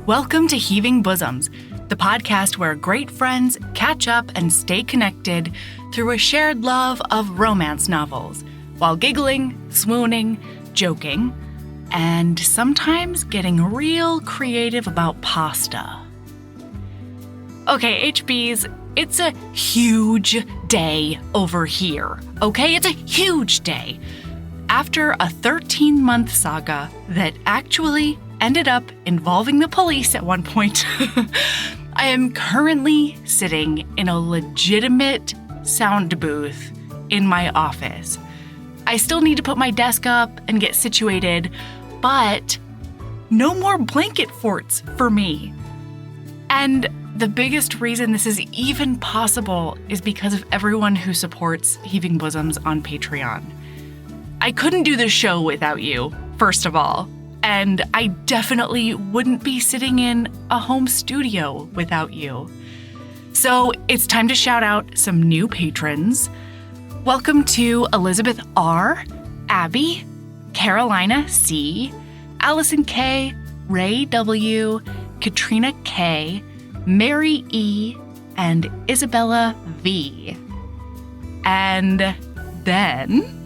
Welcome to Heaving Bosoms, the podcast where great friends catch up and stay connected through a shared love of romance novels, while giggling, swooning, joking, and sometimes getting real creative about pasta. Okay, HBs, it's a huge day over here, okay? It's a huge day. After a 13-month saga that actually ended up involving the police at one point, I am currently sitting in a legitimate sound booth in my office. I still need to put my desk up and get situated, but no more blanket forts for me. And the biggest reason this is even possible is because of everyone who supports Heaving Bosoms on Patreon. I couldn't do this show without you, first of all. And I definitely wouldn't be sitting in a home studio without you. So it's time to shout out some new patrons. Welcome to Elizabeth R., Abby, Carolina C., Allison K., Ray W., Katrina K., Mary E., and Isabella V. And then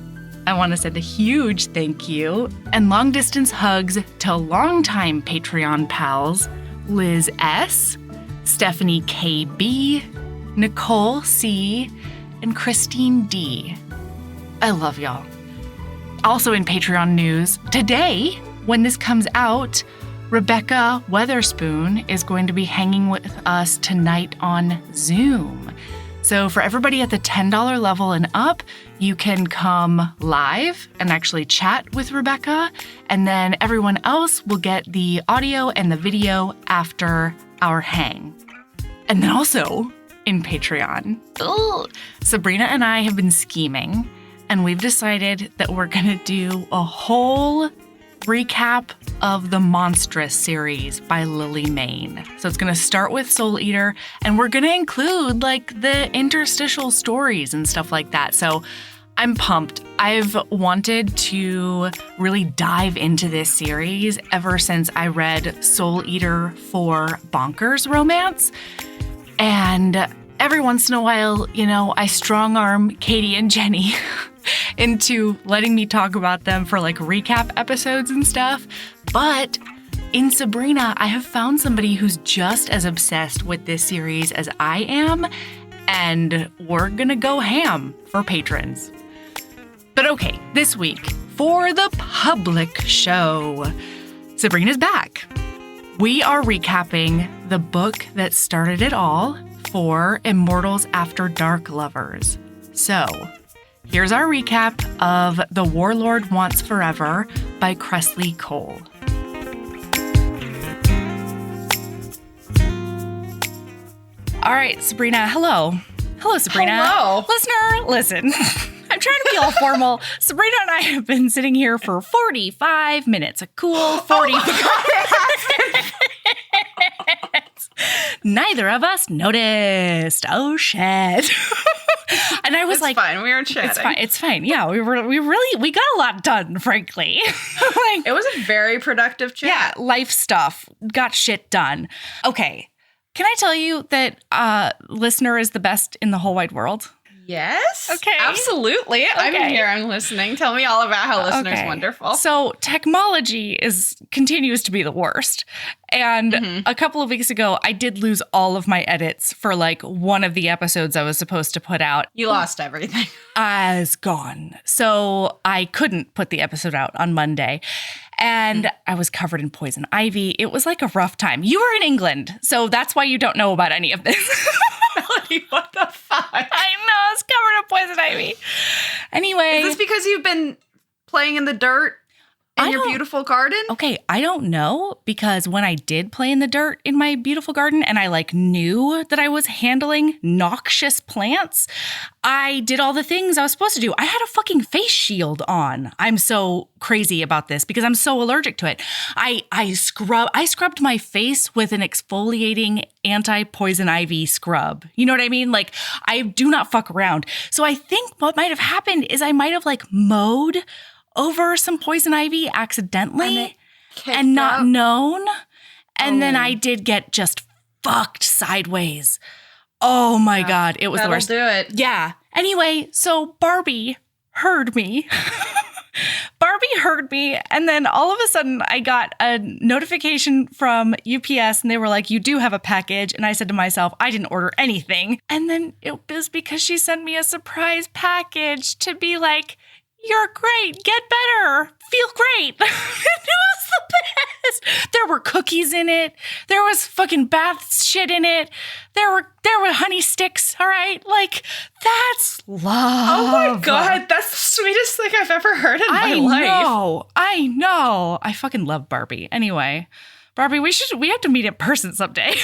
I want to send a huge thank you and long-distance hugs to longtime Patreon pals Liz S., Stephanie KB, Nicole C., and Christine D. I love y'all. Also in Patreon news, today, when this comes out, Rebecca Weatherspoon is going to be hanging with us tonight on Zoom. So for everybody at the $10 level and up, you can come live and actually chat with Rebecca, and then everyone else will get the audio and the video after our hang. And then also in Patreon, Sabrina and I have been scheming, and we've decided that we're gonna do a whole recap of the Monstrous series by Lily Mayne. So it's going to start with Soul Eater, and we're going to include like the interstitial stories and stuff like that. So I'm pumped. I've wanted to really dive into this series ever since I read Soul Eater for Bonkers Romance. And every once in a while, you know, I strong arm Katie and Jenny into letting me talk about them for like recap episodes and stuff. But in Sabrina, I have found somebody who's just as obsessed with this series as I am, and we're gonna go ham for patrons. But okay, this week, for the public show, Sabrina's back. We are recapping the book that started it all for Immortals After Dark lovers. So here's our recap of The Warlord Wants Forever by Kresley Cole. All right, Sabrina, hello. Hello, Sabrina. Hello. Listener, listen. I'm trying to be all formal. Sabrina and I have been sitting here for 45 minutes. A cool 45 minutes. Neither of us noticed. Oh, shit. And I was it's fine. We were chatting. It's fine. Yeah, we got a lot done, frankly. It was a very productive chat. Yeah, life stuff. Got shit done. Okay. Can I tell you that listener is the best in the whole wide world? Yes. Okay. Absolutely. Okay. I'm here. I'm listening. Tell me all about how listener's wonderful. So technology continues to be the worst. And a couple of weeks ago, I did lose all of my edits for like one of the episodes I was supposed to put out. You lost everything. I was gone. So I couldn't put the episode out on Monday. And I was covered in poison ivy. It was like a rough time. You were in England, so that's why you don't know about any of this. Melody, what the fuck? I know, it's covered in poison ivy. Anyway. Is this because you've been playing in the dirt in your beautiful garden? Okay, I don't know, because when I did play in the dirt in my beautiful garden and I like knew that I was handling noxious plants, I did all the things I was supposed to do. I had a fucking face shield on. I'm so crazy about this because I'm so allergic to it. I scrubbed my face with an exfoliating anti-poison ivy scrub. You know what I mean? Like, I do not fuck around. So I think what might have happened is I might have like mowed over some poison ivy accidentally and not known. And then I did get just fucked sideways. Oh my God. It was the worst. That'll do it. Yeah. Anyway, so Barbie heard me. Barbie heard me. And then all of a sudden I got a notification from UPS and they were like, you do have a package. And I said to myself, I didn't order anything. And then it was because she sent me a surprise package to be like, you're great. Get better. Feel great. It was the best. There were cookies in it. There was fucking bath shit in it. There were honey sticks. All right. Like, that's love. Oh my God. That's the sweetest thing I've ever heard in my life. I know. I fucking love Barbie. Anyway, Barbie, we have to meet in person someday.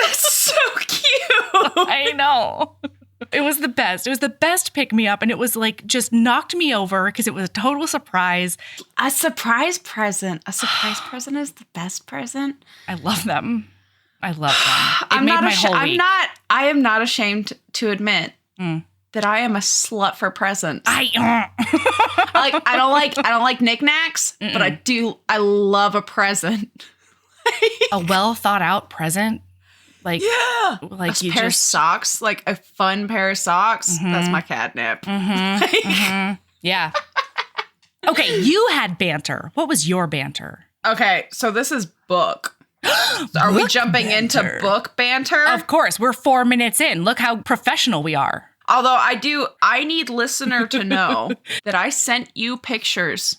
That's so cute. I know. It was the best. It was the best pick me up. And it was like just knocked me over because it was a total surprise. A surprise present. A surprise present is the best present. I love them. I love them. It made my whole week. I am not ashamed to admit that I am a slut for presents. I don't like knickknacks, but I love a present. A well thought out present. Like, yeah, like a pair of socks, like a fun pair of socks. Mm-hmm. That's my catnip. Mm-hmm. Mm-hmm. Yeah. Okay, you had banter. What was your banter? Okay, so this is book. Are we jumping into book banter? Of course. We're 4 minutes in. Look how professional we are. Although I need listener to know that I sent you pictures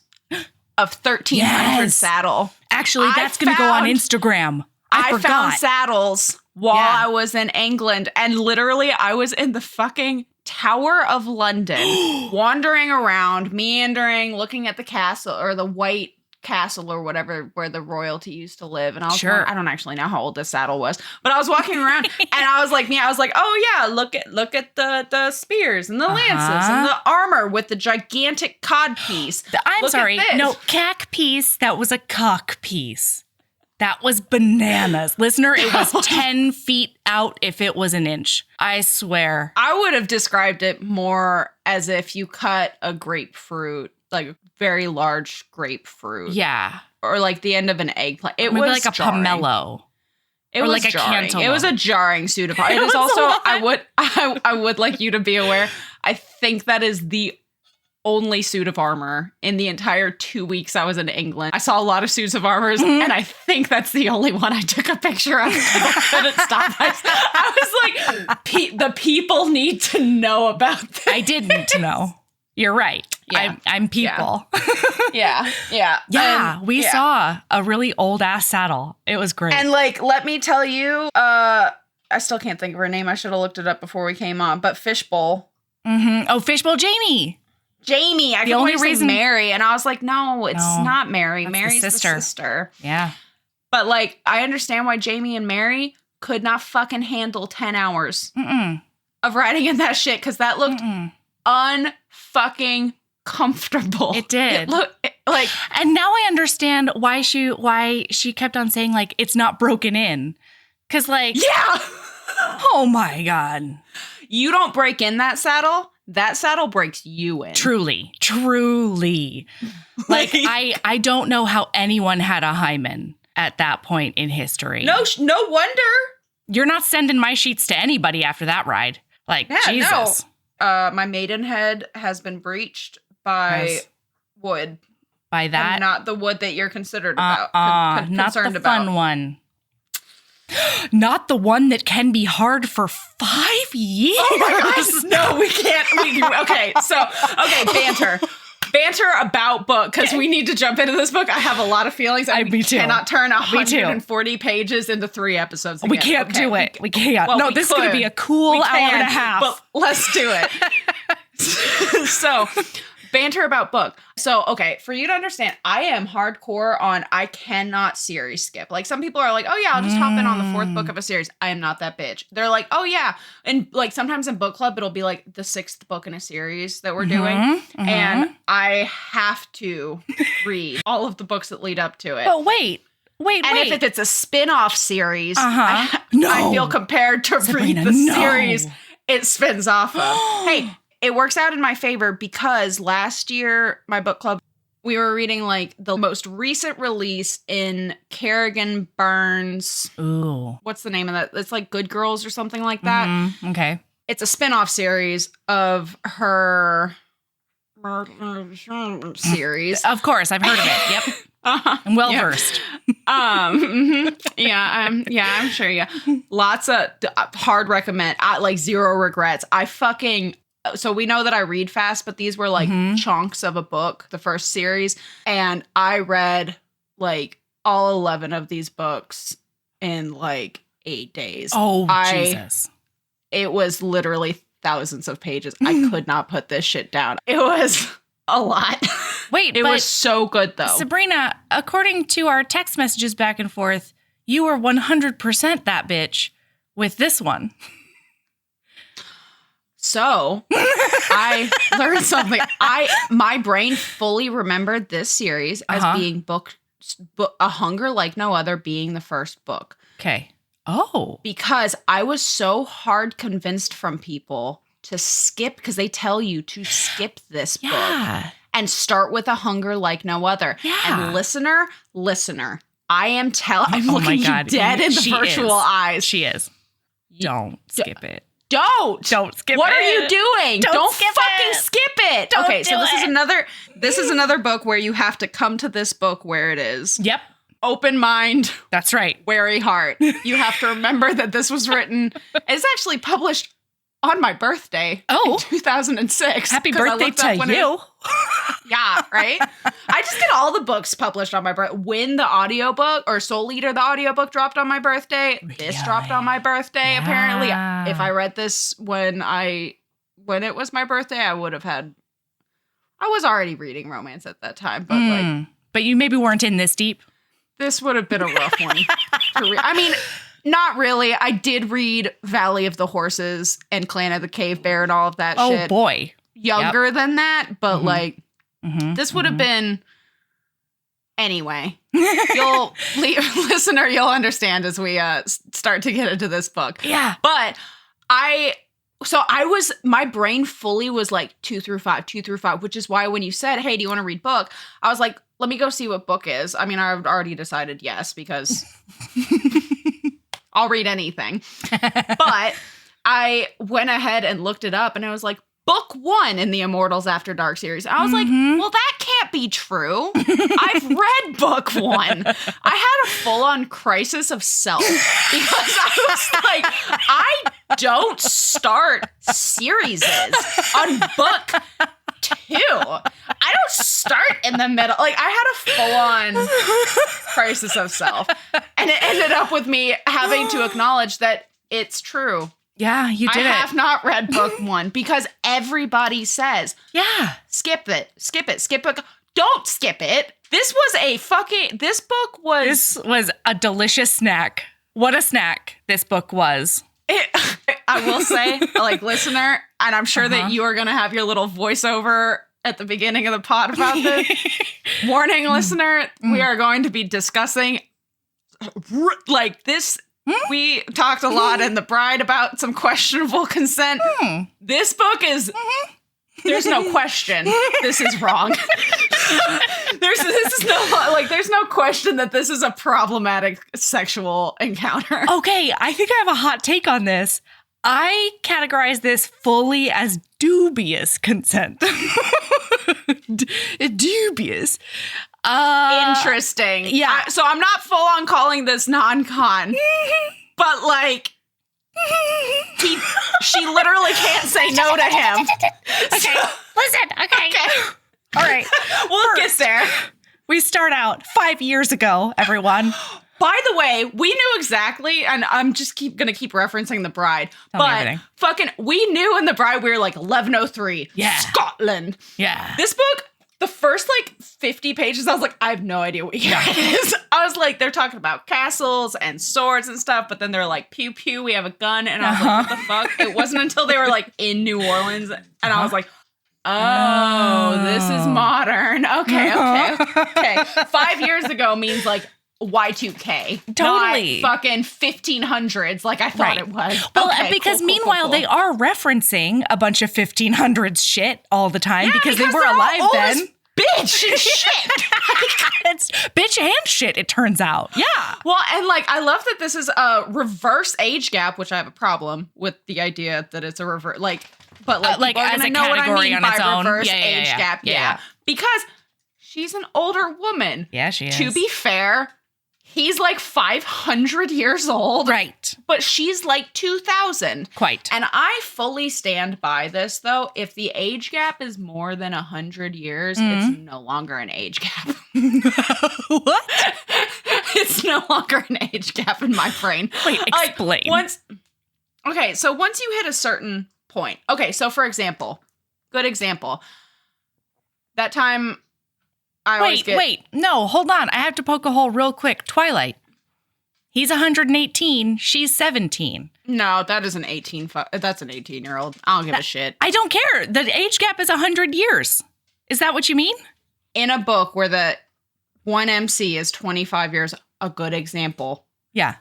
of 1300 saddle. Actually, that's going to go on Instagram. I forgot. Found saddles while I was in England, and literally I was in the fucking Tower of London, wandering around, meandering, looking at the castle or the White Castle or whatever where the royalty used to live. And I was I don't actually know how old this saddle was, but I was walking around and I was like, oh yeah, look at the spears and the lances and the armor with the gigantic cod piece. I'm sorry, no, cack piece. That was a cock piece. That was bananas. Listener, it was 10 feet out if it was an inch. I swear. I would have described it more as if you cut a grapefruit, like a very large grapefruit. Yeah. Or like the end of an eggplant. It maybe was like a pomelo. It was like a cantaloupe. It was a jarring suit of armor. It is also, I would like you to be aware, I think that is the only suit of armor in the entire 2 weeks I was in England. I saw a lot of suits of armors, and I think that's the only one I took a picture of. I couldn't stop myself. I was like, the people need to know about this. I did need to know. You're right. Yeah. I'm people. Yeah. We saw a really old ass saddle. It was great. And like, let me tell you, I still can't think of her name. I should have looked it up before we came on. But Fishbowl. Mm-hmm. Oh, Fishbowl Jamie. I the only reason Mary, and I was like, no, it's not Mary. Mary's the sister. Yeah. But like, I understand why Jamie and Mary could not fucking handle 10 hours of riding in that shit, because that looked unfucking comfortable. It did. It looked like, and now I understand why she kept on saying like it's not broken in, because like oh my God, you don't break in that saddle. That saddle breaks you in. Truly. Like, I don't know how anyone had a hymen at that point in history. No wonder. You're not sending my sheets to anybody after that ride. Like, Jesus. No. My maidenhead has been breached by wood. By that? And not the wood that you're concerned not concerned the about. Fun one. Not the one that can be hard for 5 years. Oh my gosh. No, we can't. Banter. Banter about book, because we need to jump into this book. I have a lot of feelings. We cannot turn 140 pages into 3 episodes again. We can't do it. We can't. Well, this is going to be a cool hour and a half. But let's do it. So, banter about book. So, okay, for you to understand, I am hardcore on I cannot series skip. Like, some people are like, oh yeah, I'll just hop in on the 4th book of a series. I am not that bitch. They're like, oh yeah. And like sometimes in book club, it'll be like the 6th book in a series that we're doing. And I have to read all of the books that lead up to it. But wait. And if it's a spin-off series, I feel compared to Sabrina, read the series it spins off of. Hey, it works out in my favor because last year, my book club, We were reading like the most recent release in Kerrigan Burns. Ooh. What's the name of that? It's like Good Girls or something like that. Mm-hmm. Okay. It's a spin-off series of her series. Of course, I've heard of it. Yep. I'm well versed. I'm sure. Yeah. Lots of hard recommend. Like zero regrets. So we know that I read fast, but these were like chunks of a book, the first series. And I read like all 11 of these books in like 8 days. Oh, Jesus. It was literally thousands of pages. I could not put this shit down. It was a lot. Wait, it was so good though. Sabrina, according to our text messages back and forth, you were 100% that bitch with this one. So I learned something. My brain fully remembered this series as being A Hunger Like No Other being the first book. Okay. Oh. Because I was so hard convinced from people to skip, because they tell you to skip this book and start with A Hunger Like No Other. Yeah. And listener, I'm looking you dead in the virtual eyes. She is. Don't skip it. Don't skip it. What are you doing? Don't fucking it. Skip it. Don't okay, do so it. this is another book where you have to come to this book where it is. Yep. Open mind. That's right. Wary heart. You have to remember that this was written. It's actually published on my birthday. Oh. In 2006. Happy birthday to you. Yeah, right? I just get all the books published on my birthday. When the audiobook or Soul Eater, the audiobook dropped on my birthday. This dropped on my birthday, apparently. If I read this when it was my birthday, I was already reading romance at that time. But but you maybe weren't in this deep. This would have been a rough one to read. I mean, not really. I did read Valley of the Horses and Clan of the Cave Bear and all of that shit. Oh, boy. Younger than that, but this would have been... Anyway, listener, you'll understand as we start to get into this book. Yeah. But my brain fully was like 2 through 5, which is why when you said, hey, do you want to read book? I was like, let me go see what book is. I mean, I've already decided yes, because I'll read anything. But I went ahead and looked it up and I was like, book 1 in the Immortals After Dark series. I was like, well, that can't be true. I've read book 1. I had a full-on crisis of self because I was like, I don't start series on book 2. I don't start in the middle. Like, I had a full-on crisis of self. And it ended up with me having to acknowledge that it's true. Yeah, you did I have not read book 1 because everybody says, skip it. Don't skip it. This book was... This was a delicious snack. What a snack this book was. I will say, like, listener, and I'm sure that you are going to have your little voiceover at the beginning of the pod about this. Warning, listener, we are going to be discussing, like, this... We talked a lot in The Bride about some questionable consent. This book is... There's no question this is wrong. There's no question that this is a problematic sexual encounter. Okay, I think I have a hot take on this. I categorize this fully as dubious consent. Dubious. Interesting. Yeah. So I'm not full on calling this non-con, but like, she literally can't say no to him. Okay, listen. Okay. All right. We'll get there. We start out 5 years ago, everyone. By the way, we knew exactly, and I'm just gonna keep referencing The Bride, we knew in The Bride we were like 1103, Scotland. Yeah. This book, the first like 50 pages, I was like, I have no idea what year it is. I was like, they're talking about castles and swords and stuff, but then they're like, pew pew, we have a gun, and I was like, what the fuck? It wasn't until they were like in New Orleans, and I was like, oh, this is modern. Okay. 5 years ago means like Y2K. Totally. Not fucking 1500s like I thought it was. Well, because meanwhile, they are referencing a bunch of 1500s shit all the time because they were alive then. bitch and shit. It's bitch and shit, it turns out. Yeah. Well, and like, I love that this is a reverse age gap, which I have a problem with the idea that it's a reverse, but people are as gonna a know what I category mean on by its own. reverse Yeah, age gap. Yeah. Because she's an older woman. Yeah, she is. To be fair, he's like 500 years old. Right. But she's like 2000. Quite. And I fully stand by this, though. If the age gap is more than 100 years, it's no longer an age gap. What? It's no longer an age gap in my brain. Wait, explain. So once you hit a certain point. Okay, so for example, good example. That time Wait, no, hold on. I have to poke a hole real quick. Twilight. He's 118. She's 17. No, that is an 18. That's an 18-year-old. I don't give a shit. I don't care. The age gap is 100 years. Is that what you mean? In a book where the one MC is 25 years, a good example. Yeah.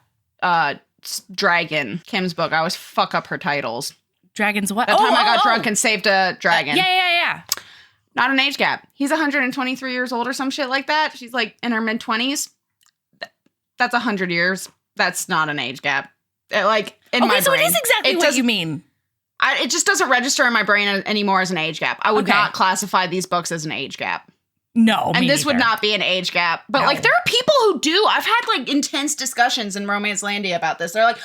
Dragon, Kim's book. I always fuck up her titles. Dragon's what? That time I got drunk and saved a dragon. Yeah. Not an age gap. He's 123 years old or some shit like that. She's like in her mid-20s. That's 100 years. That's not an age gap. In my brain. So it is exactly what you mean. It just doesn't register in my brain anymore as an age gap. I would not classify these books as an age gap. No, and this would not be an age gap. But there are people who do. I've had intense discussions in Romance Landia about this. They're like,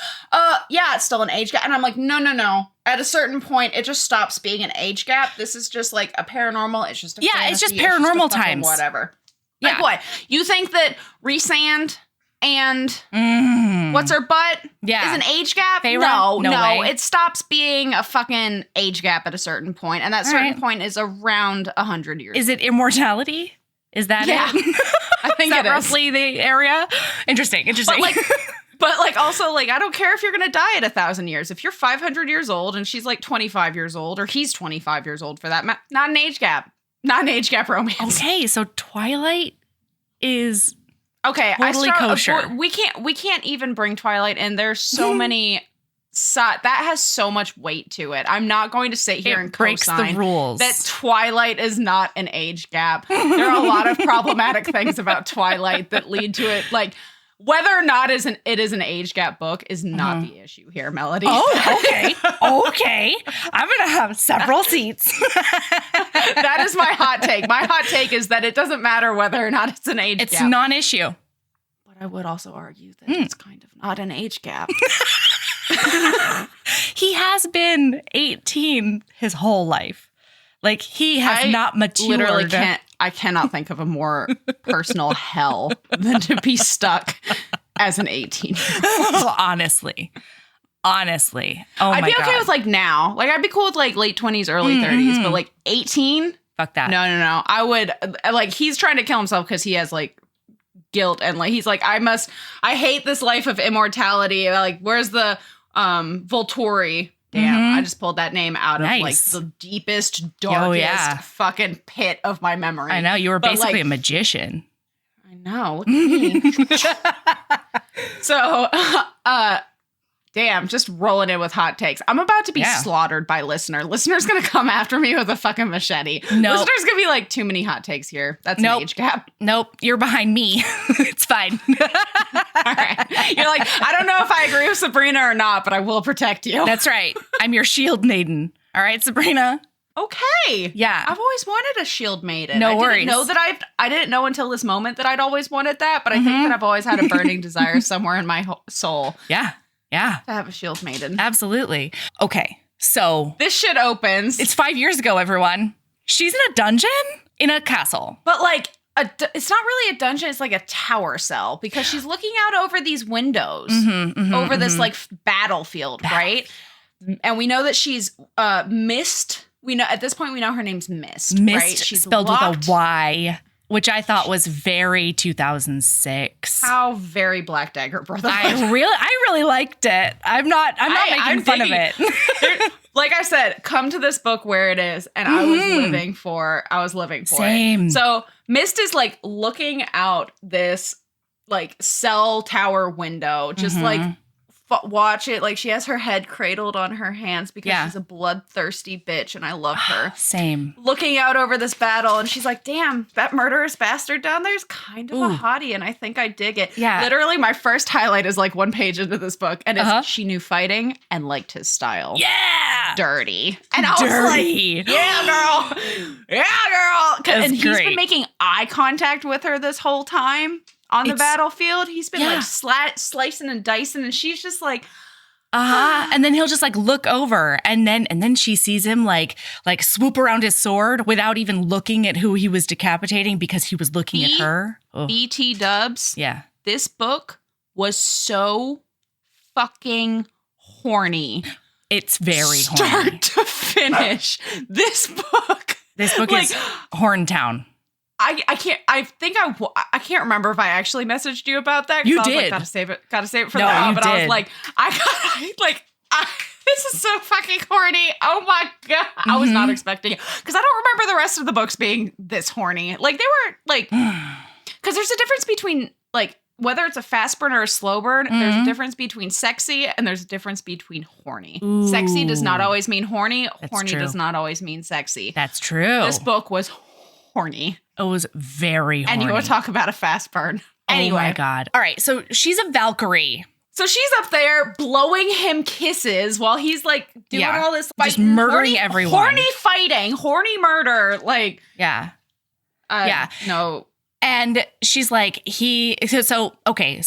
yeah, it's still an age gap. And I'm like, no. At a certain point, it just stops being an age gap. This is just like a paranormal. It's just a fantasy, it's just paranormal times. Whatever. Yeah. Like what? You think that Rhysand and what's her butt is an age gap? Feyre? No. It stops being a fucking age gap at a certain point, and that certain point is around 100 years. Is it immortality? Is that it? I think it is. Roughly the area? Interesting. But also, I don't care if you're going to die at 1,000 years. If you're 500 years old and she's 25 years old, or he's 25 years old for that, not an age gap. Not an age gap romance. Okay, so Twilight is totally kosher. We can't even bring Twilight in. There's so many. That has so much weight to it. I'm not going to sit here and breaks the rules that Twilight is not an age gap. There are a lot of problematic things about Twilight that lead to it. Whether or not it is an age gap book is not the issue here, Melody. Oh, okay. Okay. I'm going to have several seats. That is my hot take. My hot take is that it doesn't matter whether or not it's an age gap. It's non-issue. But I would also argue that it's kind of not an age gap. He has been 18 his whole life. He has not matured. I cannot think of a more personal hell than to be stuck as an 18-year-old. Honestly. Oh my God. I'd be okay with now. I'd be cool with late 20s, early 30s, but 18? Fuck that. No. I would, he's trying to kill himself because he has guilt and he's I hate this life of immortality. Where's the Volturi? Damn, I just pulled that name out of the deepest, darkest fucking pit of my memory. I know, you were basically a magician. I know, look at me. So, damn, just rolling in with hot takes. I'm about to be slaughtered by listener. Listener's gonna come after me with a fucking machete. Nope. Listener's gonna be too many hot takes here. That's an age gap. Nope, you're behind me. It's fine. All right. You're I don't know if I agree with Sabrina or not, but I will protect you. That's right. I'm your shield maiden. All right, Sabrina. Okay. Yeah. I've always wanted a shield maiden. No worries. I didn't know until this moment that I'd always wanted that, but I think that I've always had a burning desire somewhere in my soul. Yeah. To have a shield maiden. Absolutely. Okay. So this shit opens. It's 5 years ago, everyone. She's in a dungeon in a castle. But it's not really a dungeon. It's a tower cell because she's looking out over these windows over this battlefield, right? And we know that she's Mist. We know at this point we know her name's Mist. Mist, right? She's spelled with a Y, which I thought was very 2006. How very Black Dagger, brother. I really liked it. I'm not making fun of it. Like I said, come to this book where it is, and I was living for Same. it. So Mist is looking out this cell tower window, just watch it. Like, she has her head cradled on her hands because she's a bloodthirsty bitch, and I love her. Same. Looking out over this battle, and she's like, damn, that murderous bastard down there is kind of a hottie, and I think I dig it. Yeah. Literally, my first highlight is like one page into this book, and it's she knew fighting and liked his style. Yeah! Dirty. And I was like, yeah, girl. Yeah, girl. And he's been making eye contact with her this whole time. On the battlefield, he's been like slicing and dicing, and she's just like, And then he'll just like look over, and then she sees him like swoop around his sword without even looking at who he was decapitating because he was looking at her. BT dubs. Yeah, this book was so fucking like, it's very horny. Start to finish. This book is Horntown. I can't remember if I actually messaged you about that. You I was did. Like, gotta save it for that. But I was like, this is so fucking horny. Oh my God. I was not expecting it. Because I don't remember the rest of the books being this horny. Like, they were like, because there's a difference between like, whether it's a fast burn or a slow burn, there's a difference between sexy and there's a difference between horny. Ooh. Sexy does not always mean horny. Horny does not always mean sexy. That's true. This book was horny. It was very horny. And you want to talk about a fast burn. Anyway. Oh my God. All right. So she's a Valkyrie. So she's up there blowing him kisses while he's like doing all this fighting. Just murdering everyone. Horny fighting. Horny murder. Like. Yeah. No. And she's like, so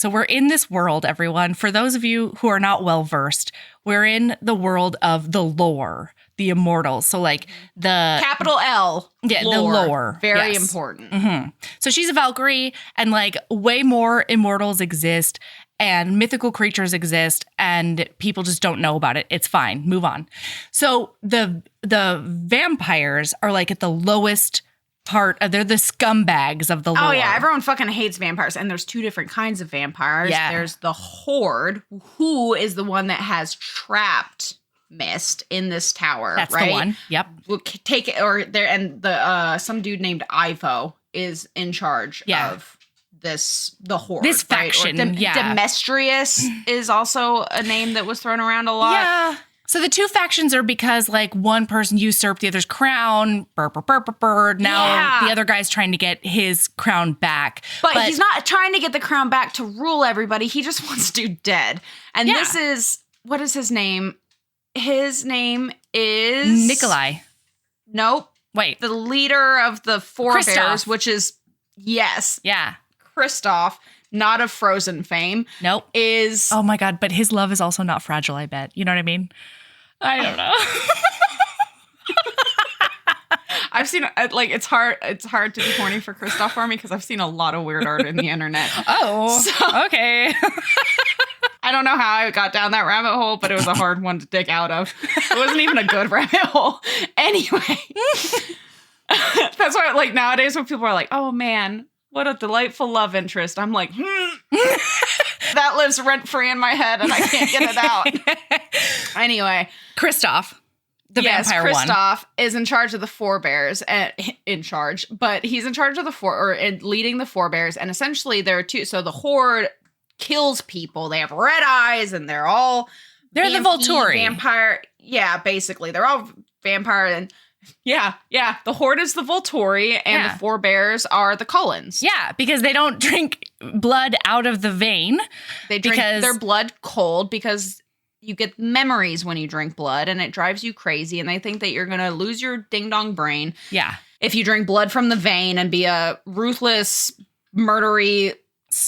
we're in this world, everyone. For those of you who are not well versed, we're in the world of the lore. The Immortals. So like the capital L. Yeah, lore. The lore. Very important. Mm-hmm. So she's a Valkyrie, and like way more Immortals exist and mythical creatures exist, and people just don't know about it. It's fine. Move on. So the vampires are like at the lowest part of, they're the scumbags of the lore. Oh yeah, everyone fucking hates vampires, and there's two different kinds of vampires. Yeah. There's the Horde, who is the one that has trapped Mist in this tower. That's right? the one. Yep. We'll take it, or there, and the some dude named Ivo is in charge of the Horde. This faction. Demetrius is also a name that was thrown around a lot. Yeah. So the two factions are because like one person usurped the other's crown. Now the other guy's trying to get his crown back. But he's not trying to get the crown back to rule everybody. He just wants dude dead. And this is, what is his name? His name is Nikolai. Nope. Wait. The leader of the Forebears, which is Kristoff, not of Frozen fame. Nope. Is oh my God, but his love is also not fragile, I bet. You know what I mean? I don't know. I've seen it's hard to be horny for Kristoff for me because I've seen a lot of weird art in the internet. Okay. I don't know how I got down that rabbit hole, but it was a hard one to dig out of. It wasn't even a good rabbit hole. Anyway. That's why, like, nowadays when people are like, oh man, what a delightful love interest. I'm like, that lives rent-free in my head and I can't get it out. Anyway. Kristoff. The vampire one. Kristoff is in charge of the Forebears, but he's in charge of leading the Forebears, and essentially there are two. So the Horde kills people. They have red eyes, and they're the Volturi vampire. Yeah, basically, they're all vampire, and the Horde is the Volturi, and the Forebears are the Cullens. Yeah, because they don't drink blood out of the vein. They drink their blood cold because you get memories when you drink blood, and it drives you crazy, and they think that you're going to lose your ding-dong brain if you drink blood from the vein and be a ruthless, murdery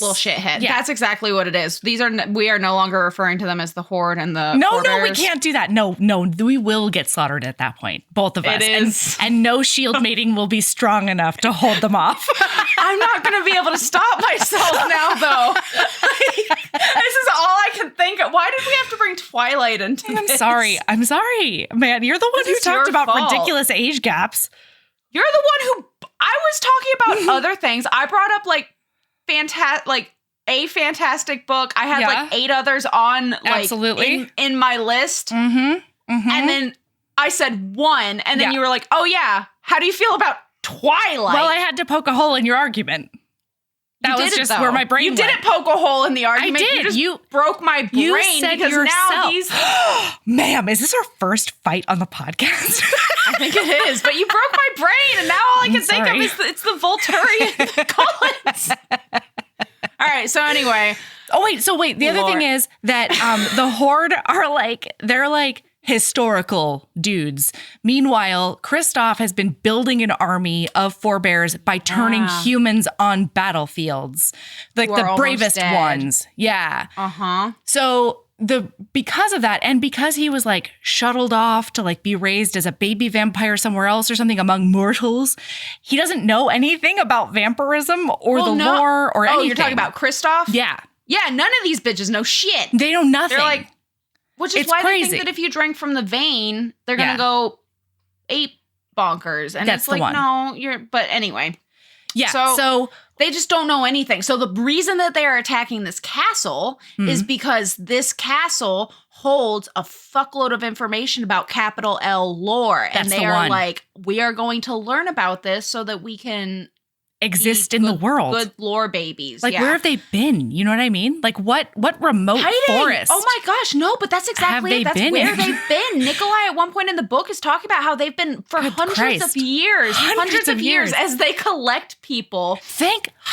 little shithead. Yeah. That's exactly what it is. We are no longer referring to them as the Horde and the No, Forebears. We can't do that. No, we will get slaughtered at that point. Both of us. It is. And no shield mating will be strong enough to hold them off. I'm not going to be able to stop myself now, though. This is all I can think of. Why did we have to bring Twilight into this? I'm sorry. Man, you're the one who talked about ridiculous age gaps. You're the one who... I was talking about other things. I brought up, like, a fantastic book. I had like 8 others on in my list. Mm-hmm. Mm-hmm. And then I said one, and then you were like, oh yeah, how do you feel about Twilight? Well, I had to poke a hole in your argument. That was just where my brain went. You didn't poke a hole in the argument. I did. You just broke my brain. You said because yourself. Now these... Ma'am, is this our first fight on the podcast? I think it is. But you broke my brain, and now all I can think of is it's the Volturian Collins. All right. So anyway. Oh, wait. The other thing is that the Horde are they're historical dudes. Meanwhile, Kristoff has been building an army of Forebears by turning humans on battlefields, like the bravest ones. Yeah. So because of that, and because he was shuttled off to be raised as a baby vampire somewhere else or something among mortals, he doesn't know anything about vampirism or lore or anything. Oh, you're talking about Kristoff? Yeah. Yeah, none of these bitches know shit. They know nothing. They're which is why they think that if you drink from the vein, they're going to go ape bonkers. And That's it's the one. No, but anyway. Yeah. So they just don't know anything. So the reason that they are attacking this castle is because this castle holds a fuckload of information about capital L lore. That's and they are we are going to learn about this so that we can exist in the world. Good lore babies. Where have they been? You know what I mean? What remote forest? Oh my gosh, no, but that's exactly it. That's where they've been. Nikolai at one point in the book is talking about how they've been for hundreds of years. Hundreds of years as they collect people.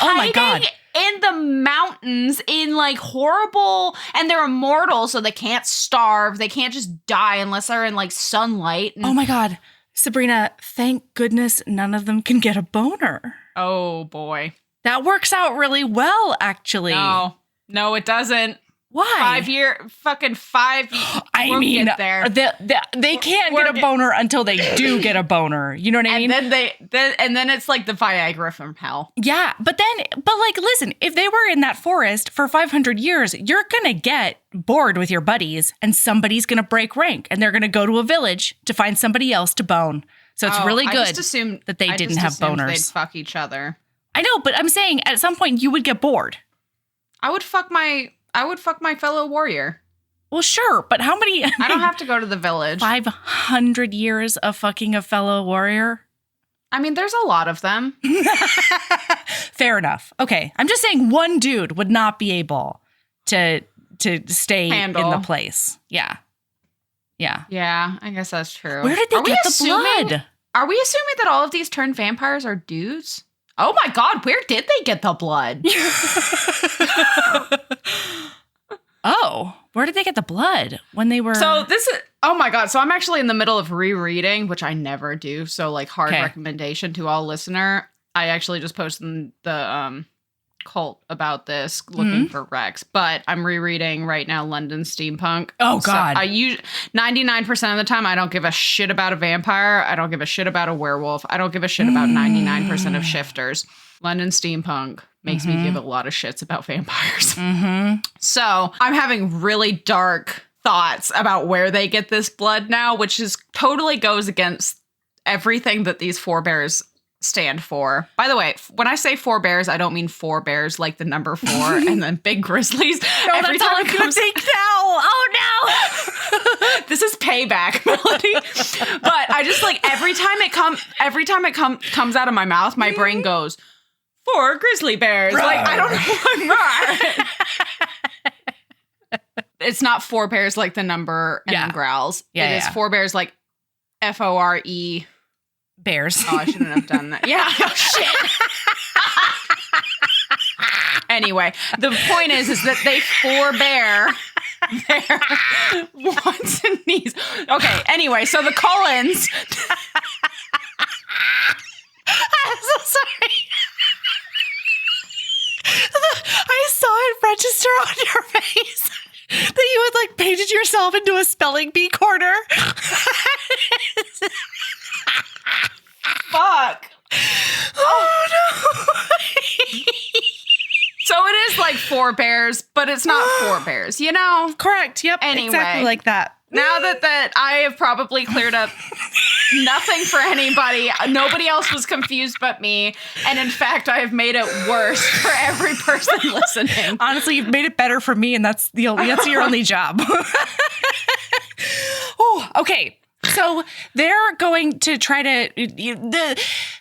Oh my God. In the mountains in horrible, and they're immortal, so they can't starve. They can't just die unless they're in sunlight. Oh my God. Sabrina, thank goodness none of them can get a boner. Oh, boy. That works out really well, actually. No, it doesn't. Why? 5 years. I mean, get there. They can't get a boner until they do get a boner. You know what I mean? And then it's the Viagra from hell. Yeah, but listen, if they were in that forest for 500 years, you're gonna get bored with your buddies, and somebody's gonna break rank, and they're gonna go to a village to find somebody else to bone. So it's really good that they didn't have boners. They'd fuck each other. I know, but I'm saying at some point you would get bored. I would fuck my fellow warrior. Well, sure, but how many? I don't have to go to the village. 500 years of fucking a fellow warrior? I mean, there's a lot of them. Fair enough. Okay, I'm just saying one dude would not be able to stay in the place. Yeah. Yeah, I guess that's true. Where did they get the blood? Are we assuming that all of these turned vampires are dudes? Oh my God, where did they get the blood? Where did they get the blood when they were? So this is, oh my God. So I'm actually in the middle of rereading, which I never do. So hard recommendation to all listener. I actually just posted the cult about this looking for Rex, but I'm rereading right now London Steampunk. Oh God. So I use 99% of the time I don't give a shit about a vampire. I don't give a shit about a werewolf. I don't give a shit about 99% of shifters. London Steampunk makes me give a lot of shits about vampires. So I'm having really dark thoughts about where they get this blood now, which is totally goes against everything that these Forebears stand for. By the way, when I say Forebears, I don't mean Forebears like the number 4 and then big grizzlies. No, every time I'm gonna think now. Oh no. This is payback, Melody. But I just every time it comes out of my mouth, my brain goes, 4 grizzly bears. Roar. I don't know. It's not Forebears like the number and then growls. It is Forebears like FORE bears. Oh, I shouldn't have done that. Yeah. Oh, shit. Anyway, the point is that they forbear their wants and needs. Okay. Anyway, so the Cullens. I'm so sorry. I saw it register on your face that you had painted yourself into a spelling bee corner. Fuck. Oh no. So it is like Forebears, but it's not Forebears, you know? Correct. Yep. Anyway, exactly like that. Now that I have probably cleared up nothing for anybody, nobody else was confused but me. And in fact, I have made it worse for every person listening. Honestly, you've made it better for me, and that's your only job. Oh, okay. So they're going to try to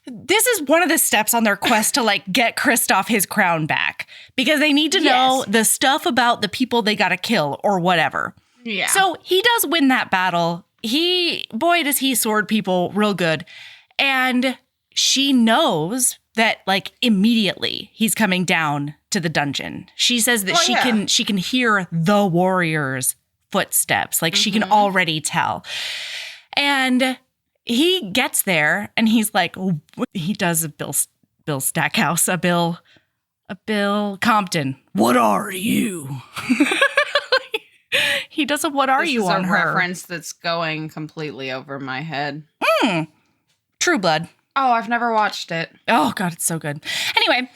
this is one of the steps on their quest to like get Kristoff his crown back because they need to know the stuff about the people they got to kill or whatever. Yeah. So he does win that battle. Does he sword people real good. And she knows that like immediately he's coming down to the dungeon. She says that she can hear the warrior's footsteps. Like she can already tell. And he gets there and he's like, he does a Bill Stackhouse, a Bill Compton. What are you? He does a what are you on her. This is a reference that's going completely over my head. True Blood. Oh, I've never watched it. Oh, God, it's so good. Anyway,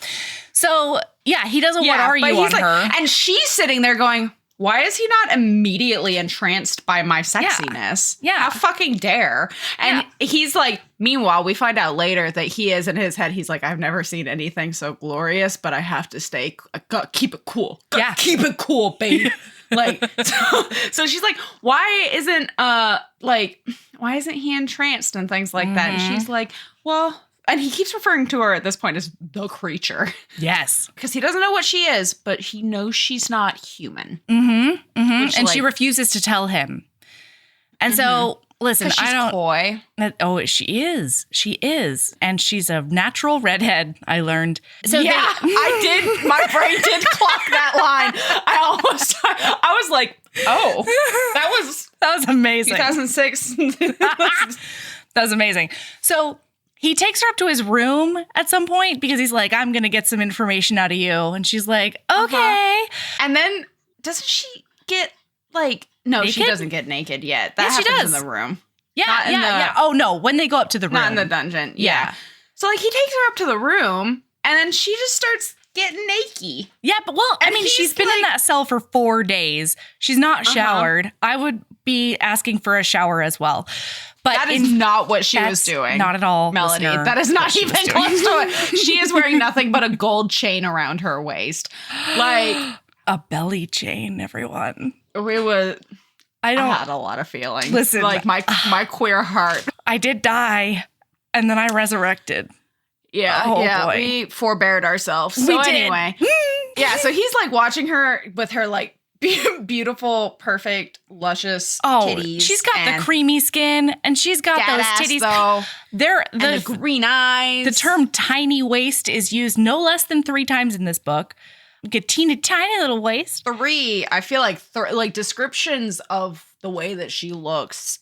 so, yeah, he does a what are you on her. And she's sitting there going, why is he not immediately entranced by my sexiness? Yeah. How fucking dare? And he's like, meanwhile, we find out later that he is in his head. He's like, I've never seen anything so glorious, but I have to keep it cool. Keep it cool, babe. Like, so she's like, why isn't he entranced and things like that? And she's like, well, and he keeps referring to her at this point as the creature. Yes. Because he doesn't know what she is, but he knows she's not human. And she refuses to tell him. And so, listen, she's coy. She is. She is. And she's a natural redhead, I learned. So I did. My brain did clock that line. I was like, oh, that was amazing. 2006. That was amazing. So he takes her up to his room at some point because he's like, I'm going to get some information out of you. And she's like, okay. And then doesn't she get like, no, naked? She doesn't get naked yet. That happens in the room. Yeah. Oh, no. When they go up to the room. Not in the dungeon. Yeah. So like he takes her up to the room and then she just starts getting naked. Yeah, but she's been in that cell for 4 days. She's not showered. I would be asking for a shower as well. But that is not what she was doing. Not at all, Melody. Listener, that is not even close to it. She is wearing nothing but a gold chain around her waist. Like a belly chain, everyone. I had a lot of feelings. Listen, like my queer heart. I did die, and then I resurrected. Yeah, boy. We forbeared ourselves. So anyway, so he's like watching her with her like beautiful, perfect, luscious titties. She's got the creamy skin, and she's got those titties. Though. The green eyes. The term "tiny waist" is used no less than 3 times in this book. Get tiny little waist. 3. I feel like descriptions of the way that she looks.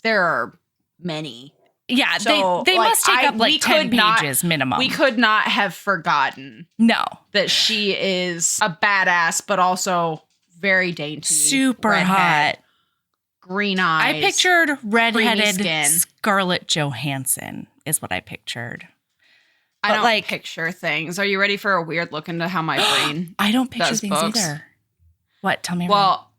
There are many. Yeah, so, they must take up like 10 pages minimum. We could not have forgotten. No. That she is a badass, but also very dainty. Super redhead, hot. Green eyes. I pictured redheaded Scarlett Johansson is what I pictured. I don't picture things. Are you ready for a weird look into how my brain I don't picture things books? Either. What? Tell me. Well,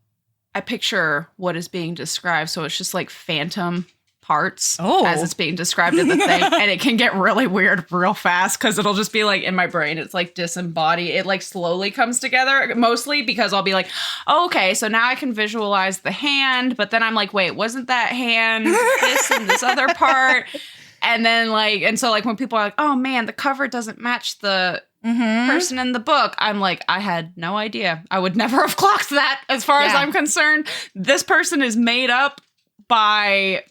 I picture what is being described. So it's just like phantom parts as it's being described in the thing. And it can get really weird real fast because it'll just be like in my brain. It's like disembodied. It like slowly comes together, mostly because I'll be like, oh, okay, so now I can visualize the hand. But then I'm like, wait, wasn't that hand this and this other part? And then and so when people are like, oh man, the cover doesn't match the person in the book, I'm like, I had no idea. I would never have clocked that as far as I'm concerned. This person is made up by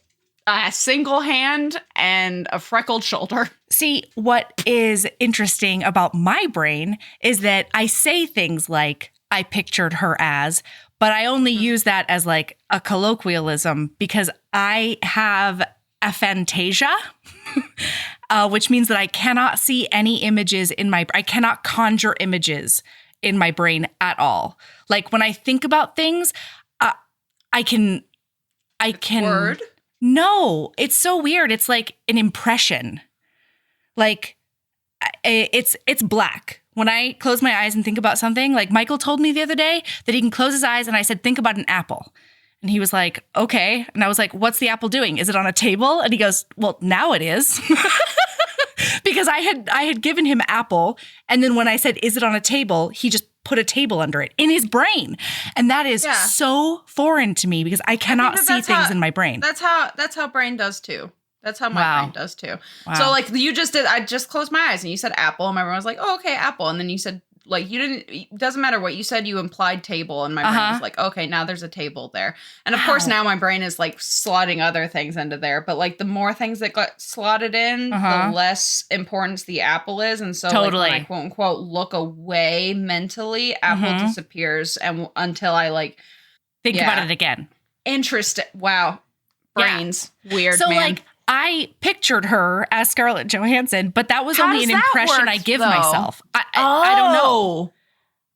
a single hand and a freckled shoulder. See, what is interesting about my brain is that I say things like, I pictured her as, but I only use that as like a colloquialism because I have aphantasia, which means that I cannot see any images I cannot conjure images in my brain at all. Like when I think about things, I can. Word? No, it's so weird. It's like an impression. Like it's black. When I close my eyes and think about something, like Michael told me the other day that he can close his eyes and I said, think about an apple. And he was like, okay. And I was like, what's the apple doing? Is it on a table? And he goes, well, now it is. Because I had given him apple. And then when I said, is it on a table? He just put a table under it in his brain. And that is so foreign to me because I cannot see things in my brain. That's how brain does too. That's how my brain does too. Wow. So like you just did, I just closed my eyes and you said apple and my brain was like, oh, okay, apple. And then you said like, you didn't, it doesn't matter what you said, you implied table. And my brain was like, okay, now there's a table there. And of course now my brain is like slotting other things into there. But like the more things that got slotted in, the less importance the apple is. And so like, when I quote unquote look away mentally, apple disappears and until I like think about it again. Interesting. Wow. Brains. Yeah. Weird. So man. like I pictured her as Scarlett Johansson, but that was only an impression I give myself. I don't know.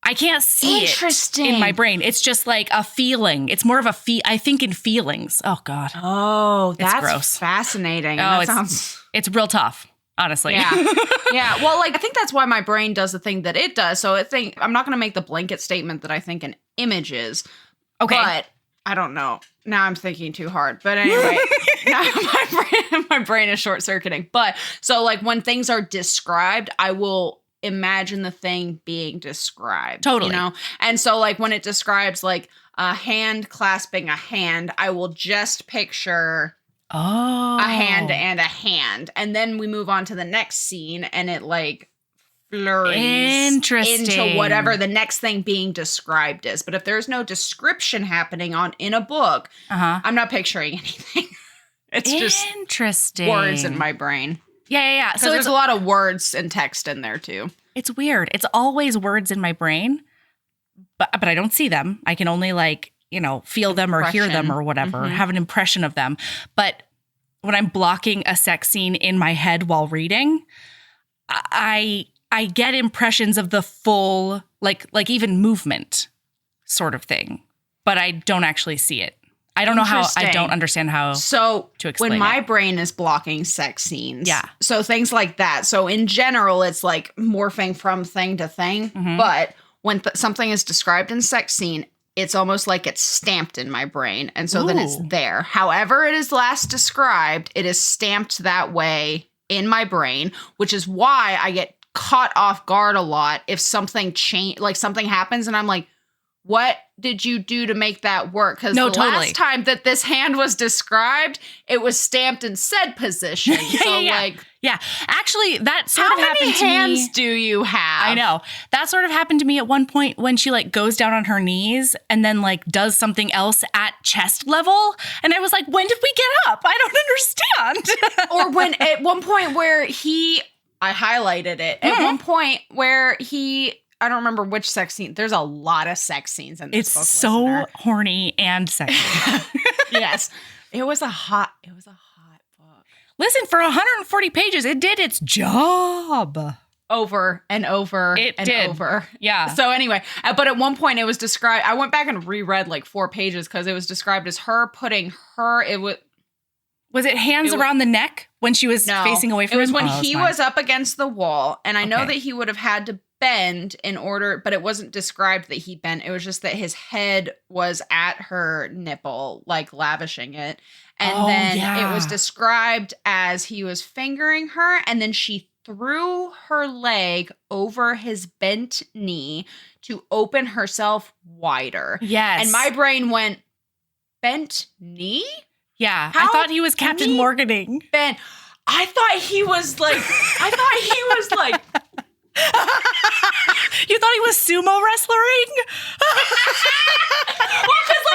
I can't see it in my brain. It's just like a feeling. It's more of a I think in feelings. Oh God. Oh, that's gross. Fascinating. Oh, it's real tough. Honestly. Yeah. Yeah. Well, like I think that's why my brain does the thing that it does. So I'm not going to make the blanket statement that I think an image is. Okay. But I don't know. Now I'm thinking too hard. But anyway, now my brain is short circuiting. But so like when things are described, I will imagine the thing being described. Totally. You know? And so like when it describes like a hand clasping a hand, I will just picture a hand and a hand. And then we move on to the next scene and it like flurries into whatever the next thing being described is. But if there's no description happening in a book, I'm not picturing anything. It's just words in my brain. Yeah. So there's a lot of words and text in there too. It's weird. It's always words in my brain, but I don't see them. I can only like, feel them or hear them or whatever, have an impression of them. But when I'm blocking a sex scene in my head while reading, I get impressions of the full, like even movement sort of thing, but I don't actually see it. I don't know how, I don't understand how to explain when my it. brain is blocking sex scenes. Yeah. So things like that. So in general, it's like morphing from thing to thing. But when something is described in sex scene, it's almost like it's stamped in my brain. And so then it's there. However it is last described, it is stamped that way in my brain, which is why I get caught off guard a lot if something something happens and I'm like, what did you do to make that work? Because last time that this hand was described, it was stamped in said position. Yeah. Actually, that sort of happened to me. How many hands do you have? I know. That sort of happened to me at one point when she like goes down on her knees and then like does something else at chest level. And I was like, when did we get up? I don't understand. Or when at one point where I highlighted it. At one point where I don't remember which sex scene. There's a lot of sex scenes in this book. It's so horny and sexy. Yes. It was a hot book. Listen, for 140 pages, it did its job. Over and over over. Yeah. So anyway, but at one point it was described, I went back and reread like 4 pages because it was described as her putting her, Was it hands around the neck when she was facing away from him? It was when he was up against the wall. And I know that he would have had to bend in order, but it wasn't described that he bent. It was just that his head was at her nipple, like lavishing it. And then it was described as he was fingering her. And then she threw her leg over his bent knee to open herself wider. Yes. And my brain went, bent knee? Yeah. I thought he was Captain Morganing. I thought he was like, You thought he was sumo wrestling? Well, because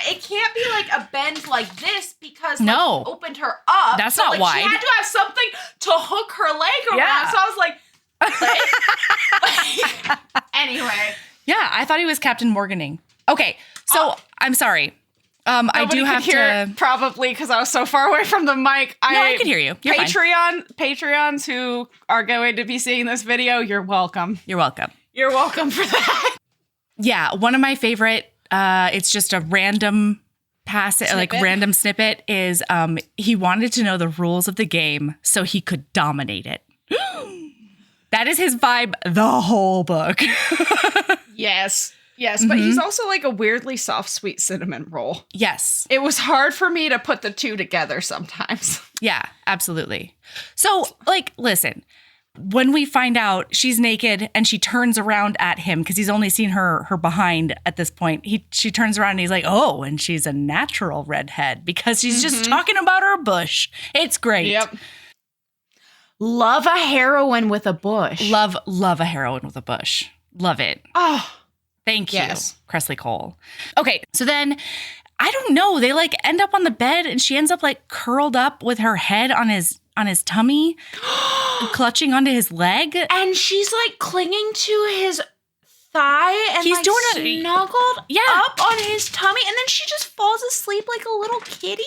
it can't be like a bend like this because he opened her up. That's not wide. She had to have something to hook her leg around. Yeah. So I was like anyway. Yeah, I thought he was Captain Morganing. Okay, so I'm sorry. I do have to probably because I was so far away from the mic. I could hear you. You're Patreons who are going to be seeing this video, you're welcome. You're welcome. You're welcome for that. Yeah, one of my favorite. It's just a random random snippet. Is he wanted to know the rules of the game so he could dominate it. That is his vibe the whole book. Yes, but he's also like a weirdly soft, sweet cinnamon roll. Yes. It was hard for me to put the two together sometimes. Yeah, absolutely. So, like, listen, When we find out she's naked and she turns around at him because he's only seen her behind at this point. She turns around and he's like, oh, and she's a natural redhead because she's just talking about her bush. It's great. Yep. Love a heroine with a bush. Love a heroine with a bush. Love it. Oh, thank you, Kresley Cole. Okay, so then I don't know. They like end up on the bed and she ends up like curled up with her head on his tummy, clutching onto his leg. And she's like clinging to his thigh and he's like doing snuggled up on his tummy. And then she just falls asleep like a little kitty.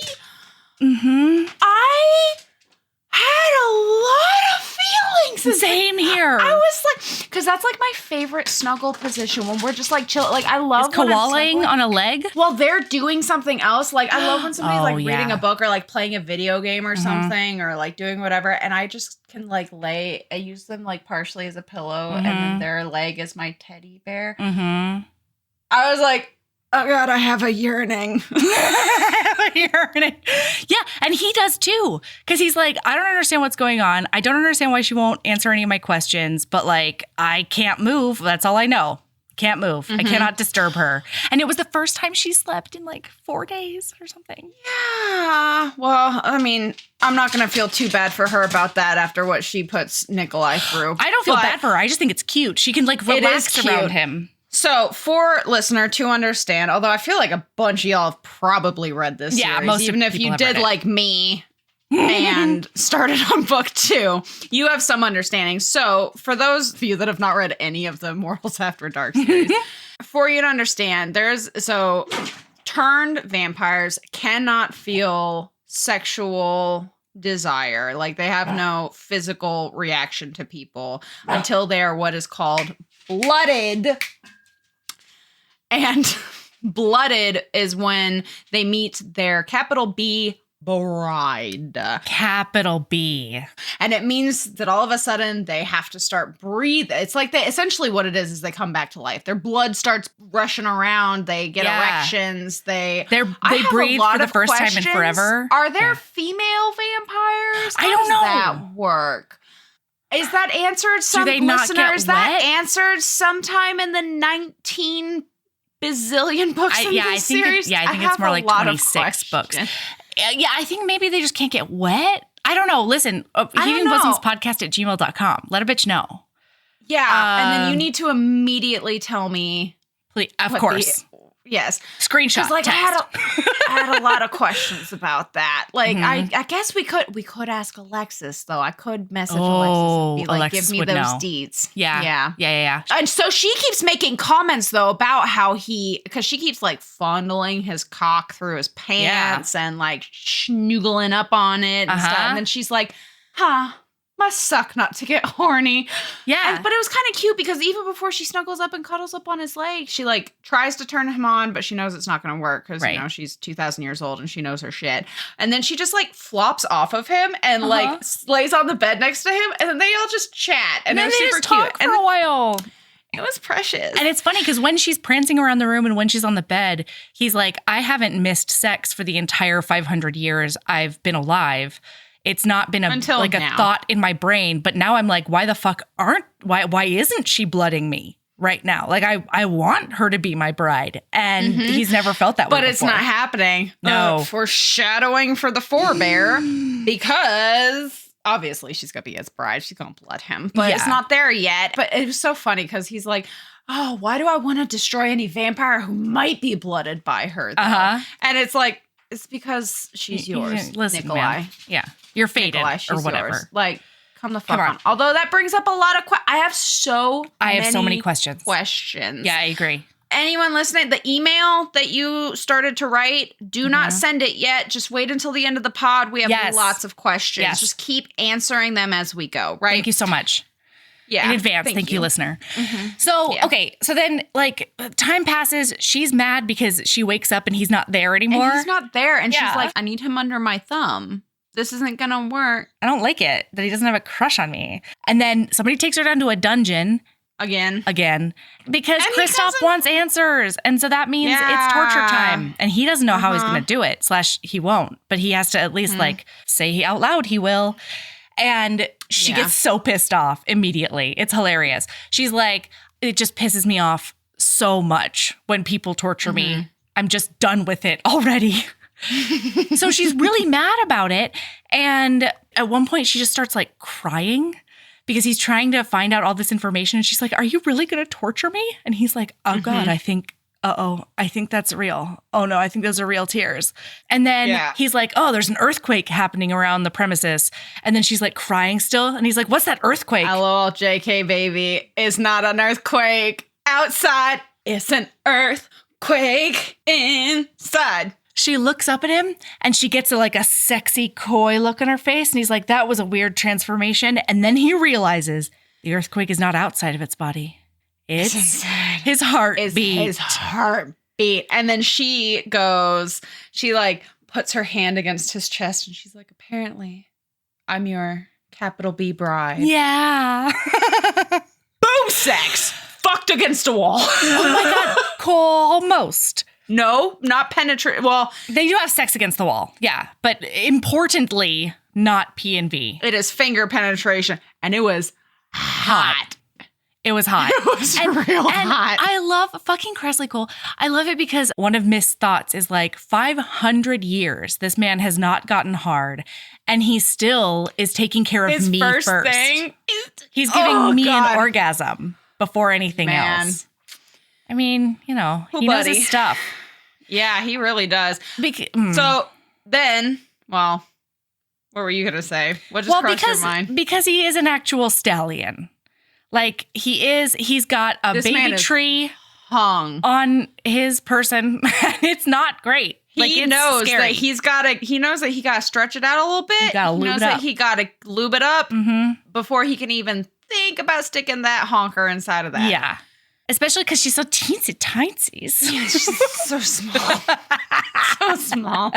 Mm-hmm. I had a lot of feelings. Same here. I was like, because that's like my favorite snuggle position when we're just like chill. Like I love koalaing on a leg. Well, they're doing something else. Like I love when somebody's reading a book or like playing a video game or something or like doing whatever, and I just can like I use them like partially as a pillow, and then their leg is my teddy bear. I was like, oh God, I have a yearning. Yeah, and he does too. Because he's like, I don't understand what's going on. I don't understand why she won't answer any of my questions. But like, I can't move. That's all I know. Can't move. I cannot disturb her. And it was the first time she slept in like 4 days or something. Yeah. Well, I mean, I'm not going to feel too bad for her about that after what she puts Nikolai through. I don't feel bad for her. I just think it's cute. She can like relax around him. So, for listener to understand, although I feel like a bunch of y'all have probably read this series, most even if you did like me and started on book 2, you have some understanding. So, for those of you that have not read any of the Immortals After Dark series, for you to understand, turned vampires cannot feel sexual desire. Like they have no physical reaction to people until they are what is called blooded. And blooded is when they meet their capital B bride. Capital B. And it means that all of a sudden they have to start breathing. It's like essentially what it is they come back to life. Their blood starts rushing around. They get erections. They breathe for the first time in forever. Are there female vampires? I don't know. How does that work? Is that answered? Do they not get Is that answered sometime in the 19 bazillion books in this series? I think it's more like 26 books. Yeah, I think maybe they just can't get wet. I don't know. Listen, heatingbosoms@gmail.com. Let a bitch know. Yeah, and then you need to immediately tell me. Please, of course. Yes. Screenshot. Like I had a lot of questions about that. Like I guess we could ask Alexis though. I could message Alexis and be like, Alexis give me those deets. Yeah. And so she keeps making comments though about how because she keeps like fondling his cock through his pants and like schnoogling up on it and stuff. And then she's like, must suck not to get horny. Yeah. But it was kind of cute because even before she snuggles up and cuddles up on his leg, she like tries to turn him on, but she knows it's not going to work because, you know, she's 2,000 years old and she knows her shit. And then she just like flops off of him and like lays on the bed next to him. And then they all just chat. And it was super cute. For a while. It was precious. And it's funny because when she's prancing around the room and when she's on the bed, he's like, I haven't missed sex for the entire 500 years I've been alive. It's not been a thought in my brain, but now I'm like, why the fuck why isn't she blooding me right now? Like I want her to be my bride, and he's never felt that way. But it's not happening. No, foreshadowing for the forebear because obviously she's gonna be his bride. She's gonna blood him, but it's not there yet. But it was so funny because he's like, oh, why do I want to destroy any vampire who might be blooded by her? And it's like, it's because she's yours, listen, Nikolai. Man. Yeah. You're faded Nikolai, or whatever. Yours. Like, come the fuck on. Although that brings up a lot of I have so many questions. Yeah, I agree. Anyone listening, the email that you started to write, do not send it yet. Just wait until the end of the pod. We have lots of questions. Just keep answering them as we go, right? Thank you so much. Yeah. In advance. Thank you, listener. So, okay. So then, like, time passes. She's mad because she wakes up and he's not there anymore. And he's not there. And she's like, I need him under my thumb. This isn't going to work. I don't like it that he doesn't have a crush on me. And then somebody takes her down to a dungeon. Again. Because Kristoff wants answers. And so that means it's torture time. And he doesn't know how he's going to do it. / he won't. But he has to at least, like, say out loud he will. And she gets so pissed off immediately. It's hilarious. She's like, it just pisses me off so much when people torture me. I'm just done with it already. So she's really mad about it. And at one point she just starts like crying because he's trying to find out all this information. And she's like, are you really going to torture me? And he's like, oh God, I think that's real. Oh no, I think those are real tears. And then he's like, oh, there's an earthquake happening around the premises. And then she's like crying still. And he's like, what's that earthquake? LOL, JK baby. It's not an earthquake outside. It's an earthquake inside. She looks up at him and she gets a sexy, coy look on her face. And he's like, that was a weird transformation. And then he realizes the earthquake is not outside of its body. It's his heartbeat. His heartbeat. And then she puts her hand against his chest and she's like, apparently I'm your capital B bride. Yeah. Boom sex. Fucked against a wall. Oh my God. Almost. No, not penetrate. Well, they do have sex against the wall. Yeah. But importantly, not P and V. It is finger penetration. And it was hot. It was hot. It was real hot. I love fucking Kresley Cole. I love it because one of Miss thoughts is 500 years this man has not gotten hard. And he still is taking care of me first. Thing He's giving me an orgasm before anything else. I mean, he knows his stuff. Yeah, he really does. So then, what were you going to say? What just crossed your mind? Because he is an actual stallion. He's got a baby tree hung on his person. It's not great. He knows that he knows that he got to stretch it out a little bit. He knows that he got to lube it up before he can even think about sticking that honker inside of that. Yeah. Especially because she's so teensy-tiny. So small. So small.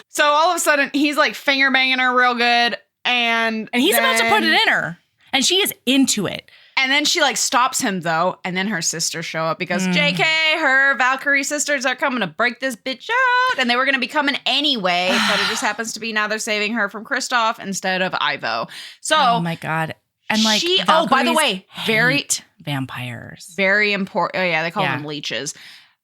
So all of a sudden, he's finger banging her real good. And he's about to put it in her. And she is into it. And then she stops him though. And then her sisters show up because JK, her Valkyrie sisters are coming to break this bitch out. And they were going to be coming anyway. But it just happens to be now they're saving her from Kristoff instead of Ivo. So. Oh my God. And by the way, vampires. Very important. Oh yeah, they call them leeches.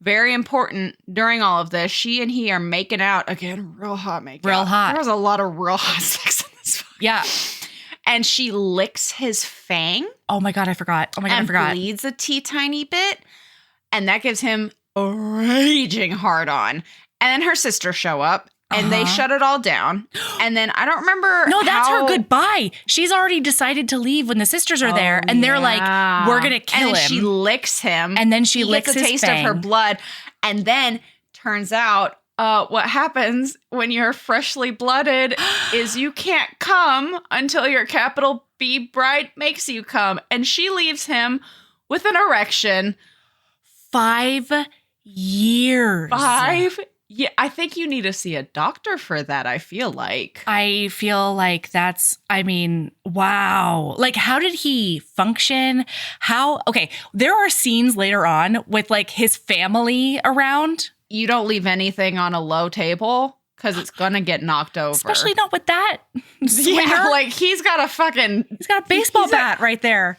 Very important during all of this. She and he are making out again, real hot makeout. Real hot. There was a lot of real hot sex in this. Yeah. And she licks his fang. Oh my God, I forgot. And bleeds a tiny bit. And that gives him a raging hard on. And then her sisters show up. And they shut it all down. And then I don't remember. No, that's her goodbye. She's already decided to leave when the sisters are there. And they're like, we're going to kill him. And she licks him. And then she licks his taste fang. of her blood. And then turns out what happens when you're freshly blooded is you can't come until your capital B bride makes you come. And she leaves him with an erection. 5 years. 5 Yeah, I think you need to see a doctor for that, I feel like. That's, wow. How did he function? Okay, there are scenes later on with his family around. You don't leave anything on a low table because it's going to get knocked over. Especially not with that swinger. Yeah, he's got a baseball bat right there.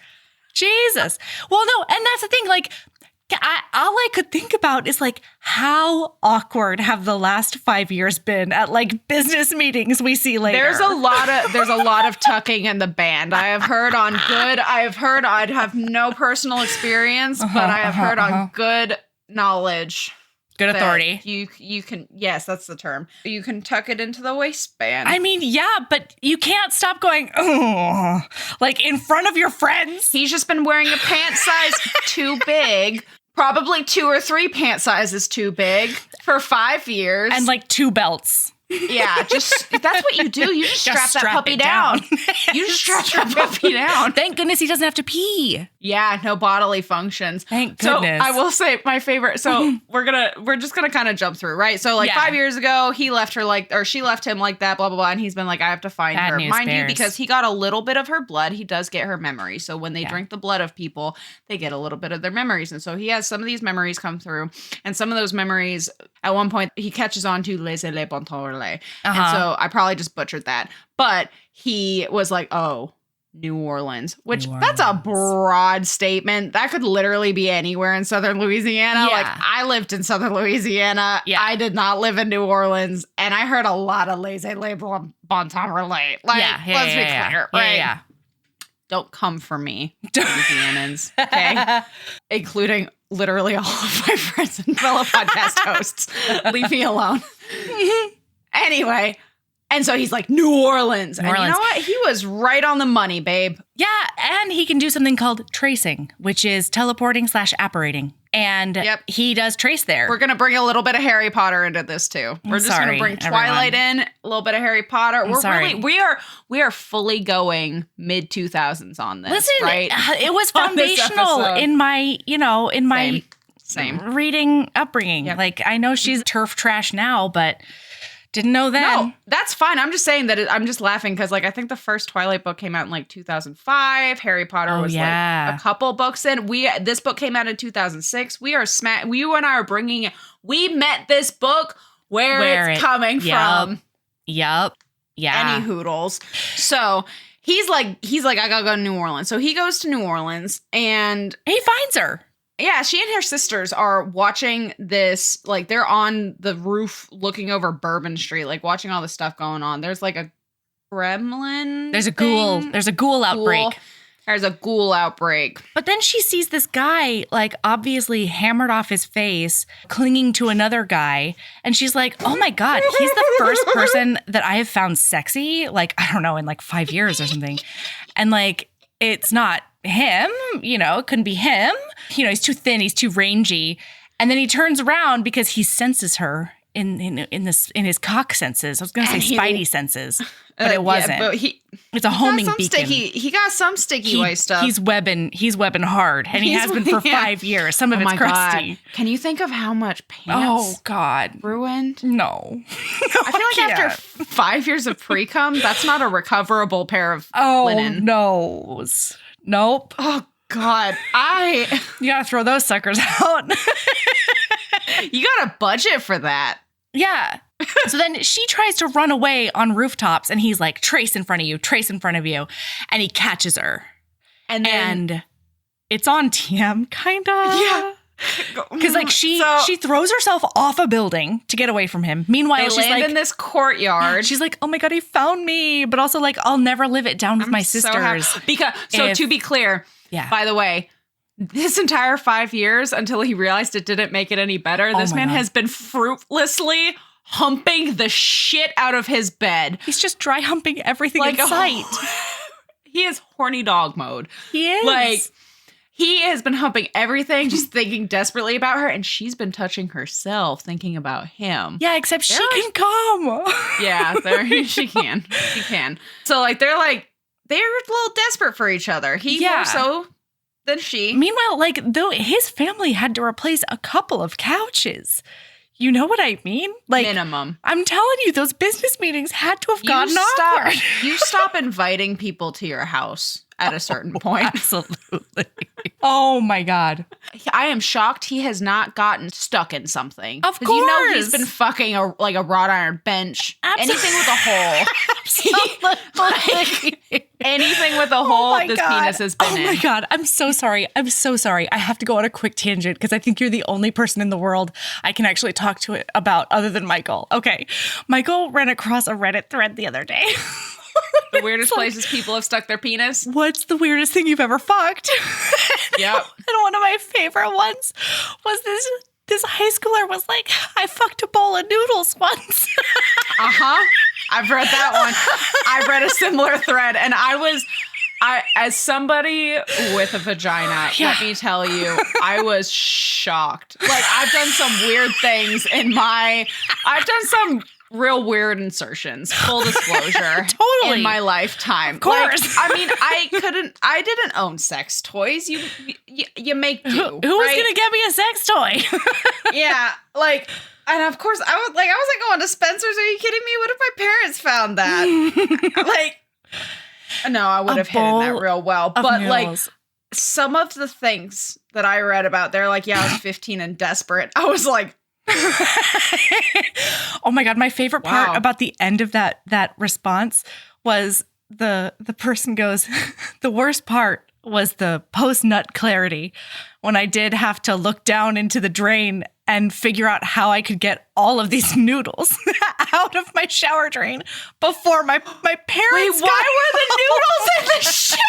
Jesus. Well, no, and that's the thing, all I could think about is how awkward have the last 5 years been at business meetings we see later. There's a lot of tucking in the band. I have heard I have no personal experience, but I have heard on good knowledge. Good authority. You can, yes, that's the term. You can tuck it into the waistband. Yeah, but you can't stop going, oh, in front of your friends. He's just been wearing a pant size too big. Probably 2 or 3 pant sizes too big for 5 years. And 2 belts. Yeah, that's what you do. You just strap that puppy down. You just strap that puppy down. Thank goodness he doesn't have to pee. Yeah, no bodily functions. Thank goodness. So I will say my favorite. So we're just gonna kind of jump through, right? So 5 years ago, he left her or she left him like that, blah blah blah, and he's been like, I have to find her. Mind you, because he got a little bit of her blood, he does get her memory. So when they drink the blood of people, they get a little bit of their memories, and so he has some of these memories come through, and some of those memories. At one point, he catches on to les éléments fatale. And so I probably just butchered that. But he was like, oh, New Orleans, which that's a broad statement. That could literally be anywhere in Southern Louisiana. Yeah. Like, I lived in Southern Louisiana. Yeah. I did not live in New Orleans. And I heard a lot of laissez-les-bon temps relate. Like, let's be clear, right? Yeah. Don't come for me, Louisianans, okay? Including literally all of my friends and fellow podcast hosts. Leave me alone. Anyway. And so he's like, New Orleans. And you know what? He was right on the money, babe. Yeah, and he can do something called tracing, which is teleporting / apparating. And he does trace there. We're going to bring a little bit of Harry Potter into this, too. We're just going to bring Twilight in, a little bit of Harry Potter. We are fully going mid-2000s on this, Listen, right? It was foundational in my, Same. reading upbringing. Yep. Like, I know she's turf trash now, but... Didn't know then. No, that's fine. I'm just saying that I'm just laughing because, like, I think the first Twilight book came out in, like, 2005. Harry Potter was, like, a couple books in. This book came out in 2006. You and I are we met this book where it's coming from. Yep. Yeah. Any hoodles. So he's like, I gotta go to New Orleans. So he goes to New Orleans and he finds her. Yeah, she and her sisters are watching this, like, they're on the roof looking over Bourbon Street, like, watching all the stuff going on. There's, like, a gremlin. There's a ghoul. There's a ghoul outbreak. There's a ghoul outbreak. But then she sees this guy, like, obviously hammered off his face, clinging to another guy. And she's like, oh, my God, he's the first person that I have found sexy, like, I don't know, in, like, 5 years or something. And, like, it's not him, it couldn't be him. He's too thin, he's too rangy. And then he turns around because he senses her in his cock senses. I was going to say spidey senses, but it wasn't. But it's a homing beacon. He got some sticky white stuff. He's webbing hard, and he has been for 5 years. Some of it's crusty. God. Can you think of how much pants? Oh God, ruined? No. I feel like after 5 years of pre-cum, that's not a recoverable pair of linen. No. Nope. Oh God, you gotta throw those suckers out. You gotta budget for that. Yeah. So then she tries to run away on rooftops, and he's like, trace in front of you. And he catches her. And it's on TM, kind of. Yeah. Because, like, she throws herself off a building to get away from him. Meanwhile, she's like, in this courtyard. She's like, oh my God, he found me. But also, like, I'll never live it down with my sisters. So to be clear, by the way, this entire 5 years until he realized it didn't make it any better, this man has been fruitlessly humping the shit out of his bed. He's just dry humping everything in sight. He is horny dog mode. He is. Like, he has been humping everything, just thinking desperately about her, and she's been touching herself, thinking about him. Yeah, except she can come. Yeah, she can. She can. So, like, they're a little desperate for each other. He more so than she. Meanwhile, like, though his family had to replace a couple of couches. You know what I mean? Like, minimum. I'm telling you, those business meetings had to have gotten awkward. You stop inviting people to your house at a certain point. Absolutely. Oh my God. I am shocked he has not gotten stuck in something. Of course. He's been fucking a wrought iron bench. Absolutely. Anything with a hole. Anything with a hole, this penis has been in. Oh my God. I'm so sorry. I have to go on a quick tangent because I think you're the only person in the world I can actually talk to it about other than Michael. Okay. Michael ran across a Reddit thread the other day. The weirdest places people have stuck their penis. What's the weirdest thing you've ever fucked? Yep. And one of my favorite ones was this high schooler was like, I fucked a bowl of noodles once. I've read that one. I've read a similar thread, and as somebody with a vagina, let me tell you, I was shocked. Like, I've done some weird things I've done some real weird insertions, full discllosure. Totally. In my lifetime. Of course. Like, I mean, I didn't own sex toys. You make do. Who was going to get me a sex toy? Yeah. Like, and of course I was like going to Spencer's. Are you kidding me? What if my parents found that? Like, no, I would have hidden that real well. But noodles. Like, some of the things that I read about, they're like, yeah, I was 15 and desperate. I was like, Oh my God. My favorite part about the end of that response was the person goes, the worst part was the post-nut clarity when I did have to look down into the drain and figure out how I could get all of these noodles out of my shower drain before my parents. Wait, why were the noodles in the shower?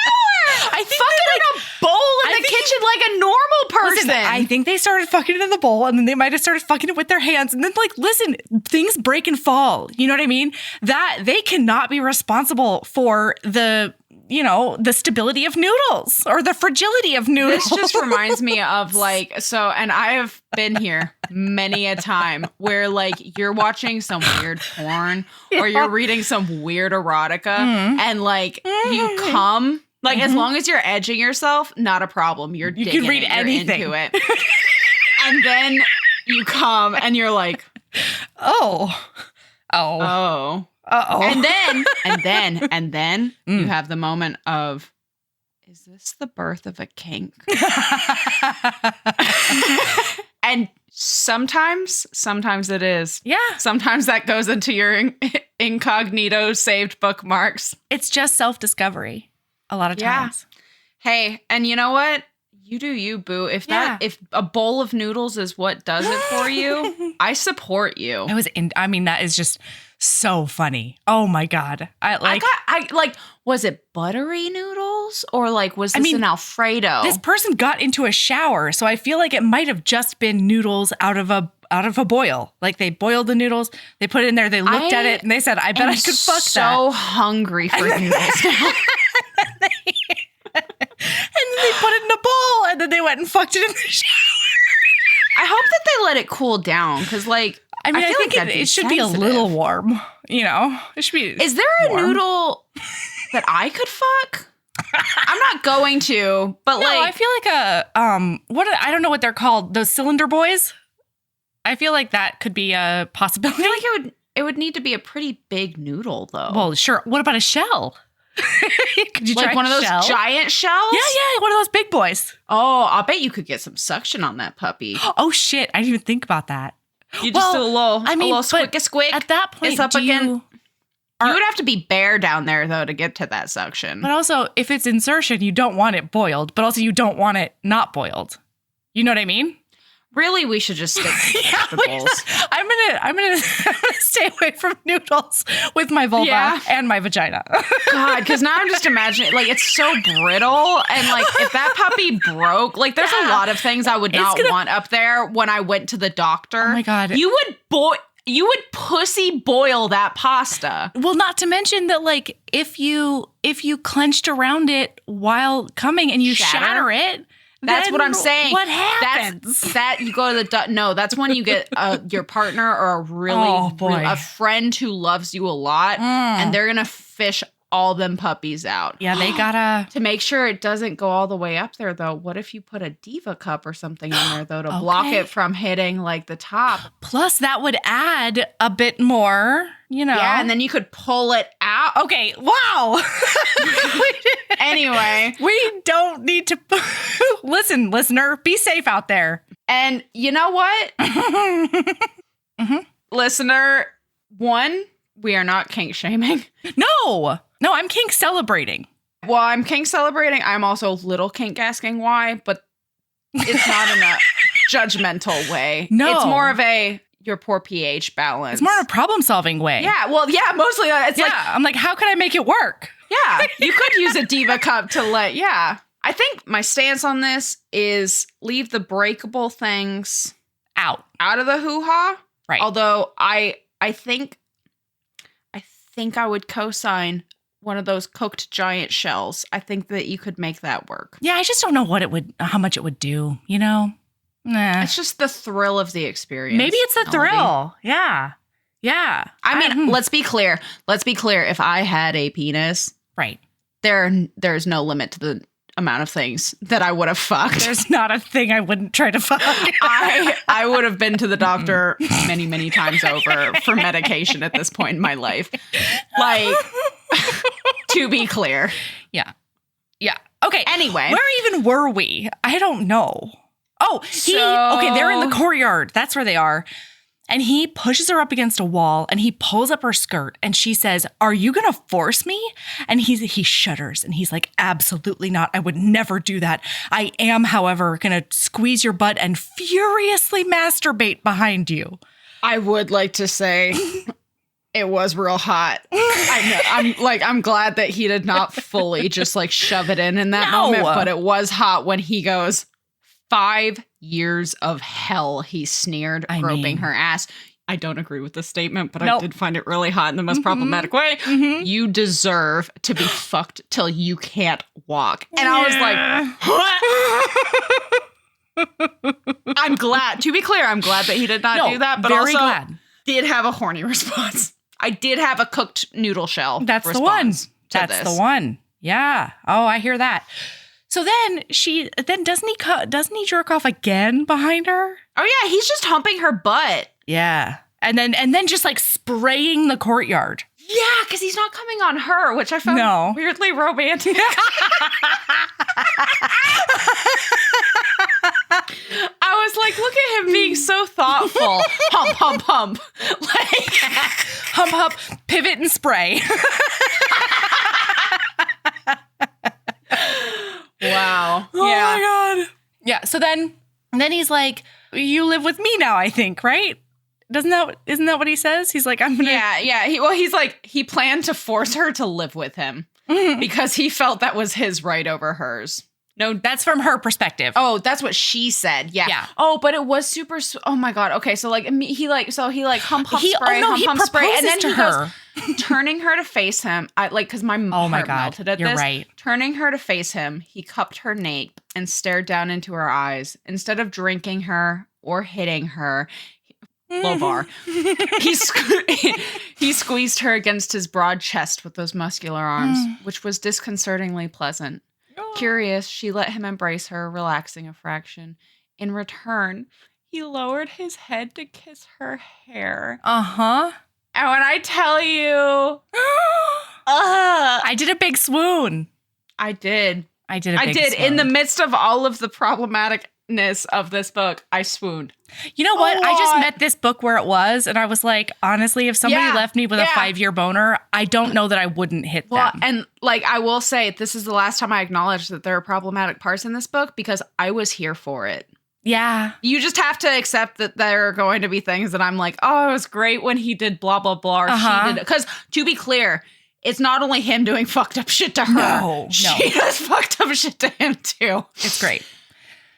I think fucking in a bowl in the kitchen like a normal person. Listen, I think they started fucking it in the bowl, and then they might have started fucking it with their hands. And then, like, listen, things break and fall. You know what I mean? That they cannot be responsible for the stability of noodles or the fragility of noodles. This just reminds me of and I have been here many a time where like you're watching some weird porn or you're reading some weird erotica and like you come, like as long as you're edging yourself, not a problem. You can read anything. You're into it. And then you come and you're like, oh. Uh-oh. And then you have the moment of, is this the birth of a kink? And sometimes it is. Yeah. Sometimes that goes into your incognito saved bookmarks. It's just self-discovery a lot of times. Hey, and you know what? You do you, boo. If a bowl of noodles is what does it for you, I support you. That is just so funny. Oh my God. Was it buttery noodles or like was this an Alfredo? This person got into a shower, so I feel like it might have just been noodles out of a boil. Like they boiled the noodles, they put it in there, they looked at it, and they said, I bet I could fuck that. So hungry for noodles now. And then they put it in a bowl, and then they went and fucked it in the shower. I hope that they let it cool down, because like, I think it should be a little warm. It should be. Is there a noodle that I could fuck? I'm not going to, but I feel like I don't know what they're called. Those cylinder boys. I feel like that could be a possibility. I feel like it would need to be a pretty big noodle, though. Well, sure. What about a shell? Could you try one of those giant shells? Yeah, one of those big boys. Oh, I'll bet you could get some suction on that puppy. Oh shit! I didn't even think about that. You just do a little squick. At that point, it's up again. You would have to be bare down there though to get to that suction. But also, if it's insertion, you don't want it boiled, but also you don't want it not boiled. You know what I mean? Really, we should just stick to vegetables. I'm gonna stay away from noodles with my vulva and my vagina. God, because now I'm just imagining, like, it's so brittle, and like if that puppy broke, like there's a lot of things I would not want up there when I went to the doctor. Oh my God, you would pussy boil that pasta. Well, not to mention that, like, if you clenched around it while coming and you shatter it. That's what I'm saying. What happens? That you go to that's when you get your partner or a friend who loves you a lot, and they're gonna fish all them puppies out. Yeah, they gotta to make sure it doesn't go all the way up there though. What if you put a Diva cup or something in there though to block it from hitting like the top? Plus, that would add a bit more. Yeah, and then you could pull it out. Okay, wow. Anyway, we don't need to listen, listener. Be safe out there. And you know what, listener? One, we are not kink shaming. No, I'm kink celebrating. Well, I'm kink celebrating. I'm also a little kink asking why, but it's not in a judgmental way. No, it's more of your poor pH balance. It's more of a problem-solving way. Yeah, well, yeah, mostly it's I'm like, how can I make it work? Yeah, you could use a Diva cup to I think my stance on this is leave the breakable things out of the hoo-ha. Right. Although I think I would co-sign one of those cooked giant shells. I think that you could make that work. Yeah, I just don't know how much it would do, Nah. It's just the thrill of the experience. Maybe it's the thrill. Yeah. Yeah. I mean, let's be clear. If I had a penis, right, there's no limit to the amount of things that I would have fucked. There's not a thing I wouldn't try to fuck. I would have been to the doctor many, many times over for medication at this point in my life. Like, to be clear. Yeah. Yeah. Okay. Anyway. Where even were we? I don't know. Okay, they're in the courtyard. That's where they are. And he pushes her up against a wall and he pulls up her skirt and she says, "Are you going to force me?" And he shudders and he's like, "Absolutely not. I would never do that. I am, however, going to squeeze your butt and furiously masturbate behind you." I would like to say it was real hot. I know. I'm glad that he did not fully just like shove it in that moment, but it was hot when he goes, 5 years of hell, he sneered, groping her ass. I don't agree with this statement, but I did find it really hot in the most problematic way. Mm-hmm. You deserve to be fucked till you can't walk. And I was like, what? I'm glad. To be clear, I'm glad that he did not do that, but also did have a horny response. I did have a cooked noodle shell. That's the one. That's the one. Yeah. Oh, I hear that. So then doesn't he jerk off again behind her? Oh yeah, he's just humping her butt. Yeah. And then just like spraying the courtyard. Yeah, because he's not coming on her, which I found weirdly romantic. I was like, look at him being so thoughtful. Hump, hump, hump. Like hump, hump, pivot and spray. Wow. Oh my God. Yeah. So then he's like, "You live with me now, I think," right? Isn't that what he says? He's like, "I'm gonna." Yeah. He's like, he planned to force her to live with him because he felt that was his right over hers. No, that's from her perspective. Oh, that's what she said. Yeah. Oh, but it was super. Oh my God. Okay. So like he hump spray, and then he goes turning her to face him. Because my heart melted at this. Right. Turning her to face him, he cupped her nape and stared down into her eyes. Instead of drinking her or hitting her, low bar, he squeezed her against his broad chest with those muscular arms, which was disconcertingly pleasant. Curious, she let him embrace her, relaxing a fraction. In return, he lowered his head to kiss her hair. Uh-huh. And when I tell you... I did a big swoon. I did. I did. In the midst of all of the problematicness of this book, I swooned. You know what? I just met this book where it was, and I was like, honestly, if somebody left me with a 5-year boner, I don't know that I wouldn't hit them. And like, I will say, this is the last time I acknowledge that there are problematic parts in this book because I was here for it. Yeah. You just have to accept that there are going to be things that I'm like, oh, it was great when he did blah, blah, blah. Or she did. Because to be clear, it's not only him doing fucked up shit to her. No. She does fucked up shit to him too. It's great.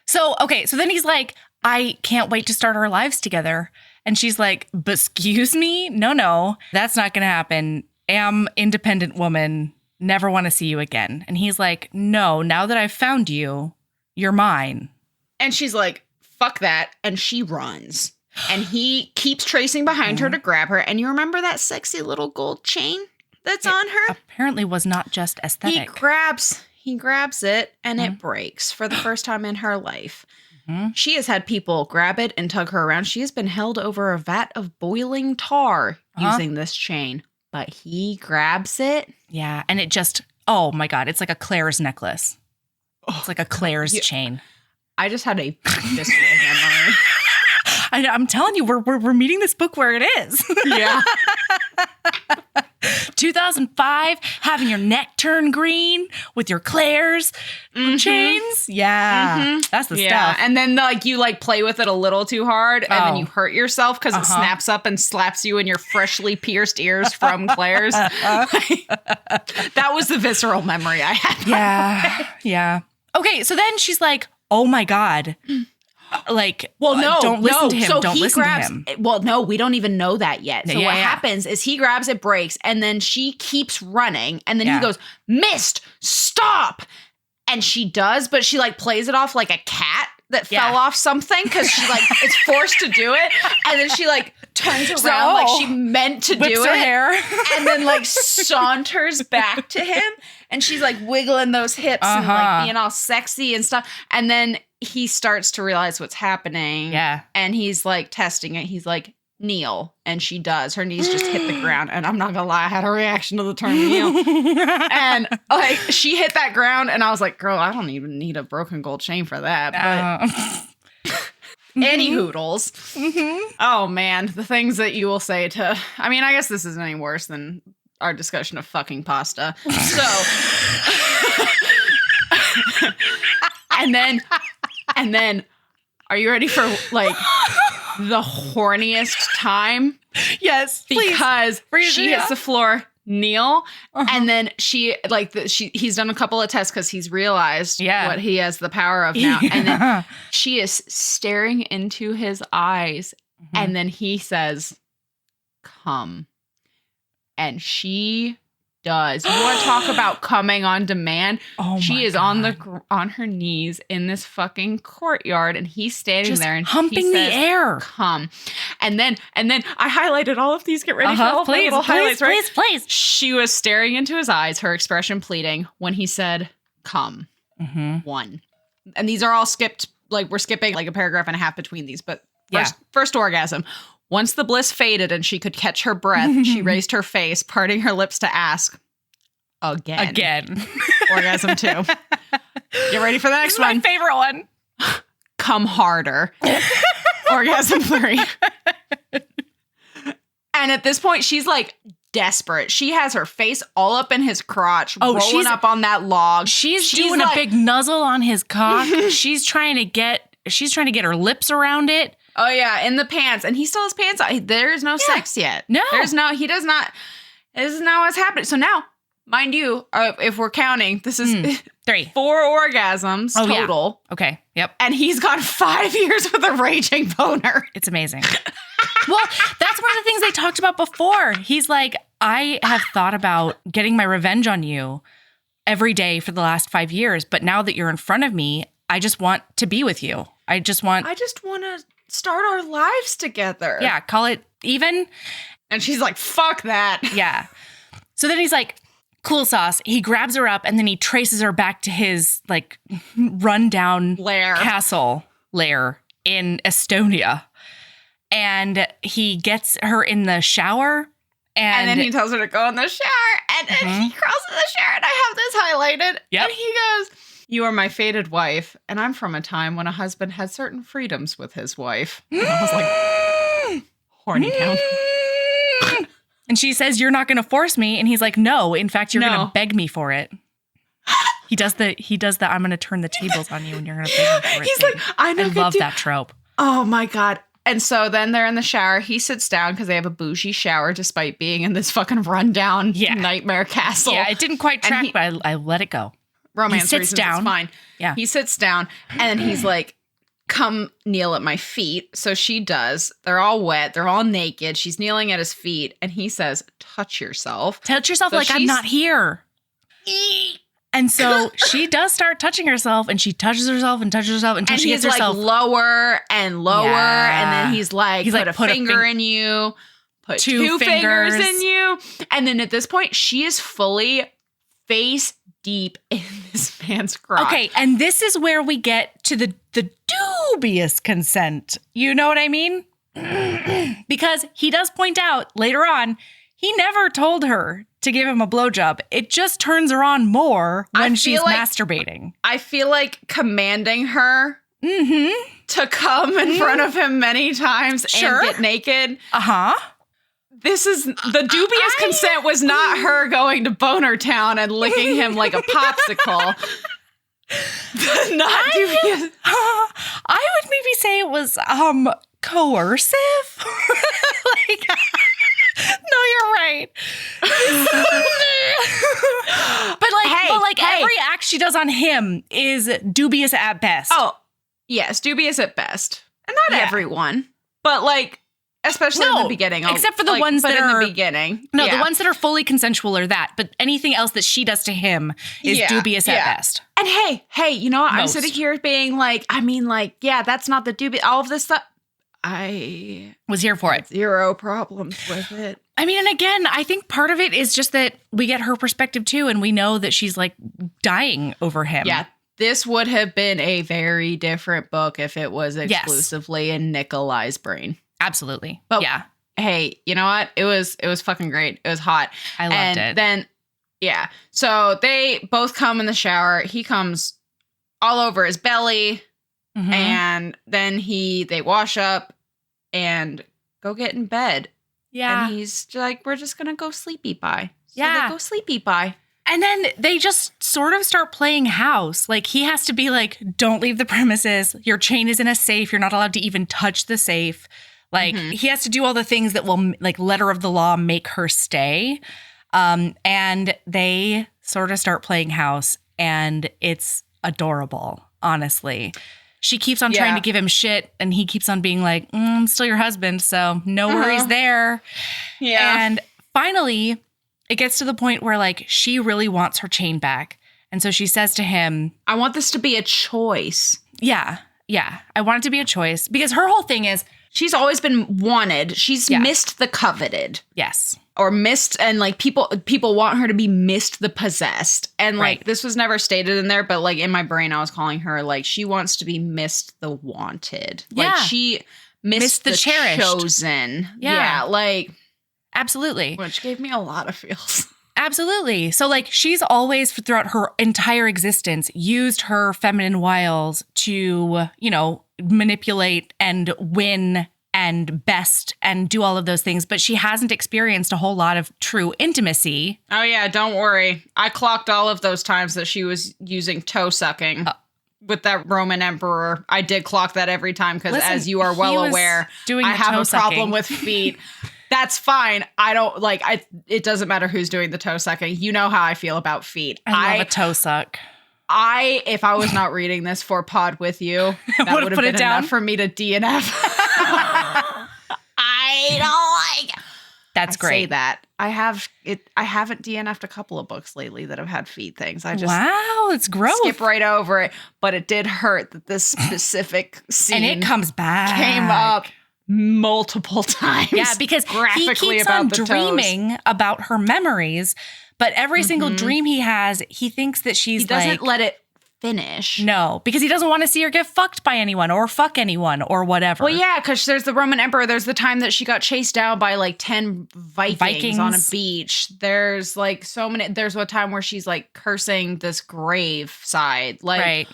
So then he's like, "I can't wait to start our lives together." And she's like, "But excuse me? No, that's not going to happen. Am independent woman, never want to see you again." And he's like, "No, now that I've found you, you're mine." And she's like, "Fuck that." And she runs. And he keeps tracing behind her to grab her. And you remember that sexy little gold chain that's on her? Apparently was not just aesthetic. He grabs it and it breaks for the first time in her life. She has had people grab it and tug her around. She has been held over a vat of boiling tar using this chain. But he grabs it. Yeah. And it just, oh my God, it's like a Claire's necklace. It's like a Claire's chain. I just had a visceral memory. I'm telling you, we're meeting this book where it is. Yeah. 2005, having your neck turn green with your Claire's chains. Yeah. That's the stuff. And then you play with it a little too hard and then you hurt yourself because it snaps up and slaps you in your freshly pierced ears from Claire's. That was the visceral memory I had. Yeah. Yeah. Okay. So then she's like, "Oh my God." Don't listen to him. So don't listen to him. Well, no, we don't even know that yet. So what happens is he grabs it, breaks, and then she keeps running. And then he goes, "Missed, stop." And she does, but she plays it off like a cat that fell off something because she is forced to do it. And then she turns around like she meant to do her it. Hair. And then saunters back to him. And she's wiggling those hips and being all sexy and stuff. And then he starts to realize what's happening. Yeah. And he's testing it. He's like, "Kneel." And she does. Her knees just hit the ground. And I'm not going to lie, I had a reaction to the term kneel. And she hit that ground. And I was like, girl, I don't even need a broken gold chain for that. But Any hoodles. Oh, man. The things that you will say to... I mean, I guess this isn't any worse than our discussion of fucking pasta. So... and then, are you ready for, like, the horniest time? Yes, because she hits the floor, kneel, and then he's done a couple of tests because he's realized what he has the power of now, and then she is staring into his eyes, and then he says, "Come," and she does. You want to talk about coming on demand? Oh, she is God. on her knees in this fucking courtyard, and he's standing there and humping he says, the air. Come, and then I highlighted all of these. Get ready for all the little highlights, right? Please. She was staring into his eyes, her expression pleading when he said, "Come." One, and these are all skipped. Like we're skipping like a paragraph and a half between these, but first orgasm. Once the bliss faded and she could catch her breath, she raised her face, parting her lips to ask, Again. Orgasm 2. Get ready for the next one. My favorite one. Come harder. Orgasm 3. And at this point, she's like desperate. She has her face all up in his crotch, rolling up on that log. She's doing a big nuzzle on his cock. She's trying to get her lips around it. Oh, yeah, in the pants. And he still has pants on. There's no sex yet. No. He does not. This is not what's happening. So now, mind you, if we're counting, this is 3. 4 orgasms total. Yeah. Okay, yep. And he's got 5 years with a raging boner. It's amazing. Well, that's one of the things they talked about before. He's like, I have thought about getting my revenge on you every day for the last 5 years. But now that you're in front of me, I just want to be with you. I just want to start our lives together. Yeah, call it even. And she's like, fuck that. Yeah. So then he's like, cool sauce. He grabs her up and then he traces her back to his like rundown castle lair in Estonia. And he gets her in the shower. And then he tells her to go in the shower. And then he crawls in the shower. And I have this highlighted. Yep. And he goes, "You are my fated wife, and I'm from a time when a husband had certain freedoms with his wife." And I was like, horny town. And she says, "You're not going to force me." And he's like, "No, in fact, you're going to beg me for it." He does the I'm going to turn the tables on you and you're going to beg me for it. He's like, I love that trope. Oh my God. And so then they're in the shower. He sits down because they have a bougie shower despite being in this fucking rundown nightmare castle. Yeah, it didn't quite track, but I let it go. Romance he sits reasons, down. It's fine. Yeah. He sits down and he's like, "Come kneel at my feet." So she does. They're all wet. They're all naked. She's kneeling at his feet. And he says, "Touch yourself." Touch yourself like I'm not here. And so she does start touching herself and she touches herself until she gets herself like lower and lower. And then he's like, put a finger in you, put two fingers in you. And then at this point, she is fully face deep in this man's crotch. Okay, and this is where we get to the dubious consent. You know what I mean? Because he does point out later on, he never told her to give him a blowjob. It just turns her on more when she's masturbating. I feel like commanding her to come in front of him many times and get naked. This is the dubious consent was not her going to Boner Town and licking him like a popsicle. Not dubious. I would maybe say it was coercive. Like, no, you're right. But every act she does on him is dubious at best. Oh, yes, dubious at best. And not everyone, but like, especially in the beginning. Except for the ones that are in the beginning. No, the ones that are fully consensual are that. But anything else that she does to him is dubious at best. And hey, you know what? I'm sitting here being like, that's not the dubious. All of this stuff. I was here for it. Zero problems with it. I mean, and again, I think part of it is just that we get her perspective too, and we know that she's like dying over him. Yeah. This would have been a very different book if it was exclusively in Nikolai's brain. Absolutely. But hey, you know what? It was fucking great. It was hot. I loved it. Then, so they both come in the shower. He comes all over his belly. Mhm. And then they wash up and go get in bed. Yeah. And he's like, we're just going to go sleepy bye. So Yeah. they go sleepy bye. And then they just sort of start playing house. Like, he has to be like, don't leave the premises. Your chain is in a safe. You're not allowed to even touch the safe. Like, he has to do all the things that will, like, letter of the law, make her stay. And they sort of start playing house. And it's adorable, honestly. She keeps on trying to give him shit. And he keeps on being like, I'm still your husband. So no worries there. Yeah. And finally, it gets to the point where, like, she really wants her chain back. And so she says to him, I want this to be a choice. Yeah. I want it to be a choice. Because her whole thing is, she's always been wanted. She's missed the coveted. Yes. Or missed, and like people want her to be missed the possessed. And like this was never stated in there, but like in my brain I was calling her like she wants to be missed the wanted. Yeah. Like she missed the cherished. Chosen. Yeah. Like absolutely. Which gave me a lot of feels. Absolutely. So like she's always throughout her entire existence used her feminine wiles to, you know, manipulate and win and best and do all of those things, but she hasn't experienced a whole lot of true intimacy. Oh yeah, don't worry. I clocked all of those times that she was using toe sucking with that Roman emperor. I did clock that every time because as you are well aware, I have a problem with feet. That's fine. I don't like it doesn't matter who's doing the toe sucking. You know how I feel about feet. I love a toe suck. If I was not reading this for pod with you, that would have been enough for me to DNF. I don't like. That's great. Say that I haven't DNF'd a couple of books lately that have had feet things. I just it's gross. Skip right over it, but it did hurt that this specific scene and it comes back came up multiple times. Yeah, because he keeps on dreaming about her memories, but every single dream he has, he thinks that she's he doesn't let it finish. No, because he doesn't want to see her get fucked by anyone or fuck anyone or whatever. Well, yeah, because there's the Roman emperor. There's the time that she got chased down by like 10 Vikings on a beach. There's like so many. There's a time where she's like cursing this grave side. Like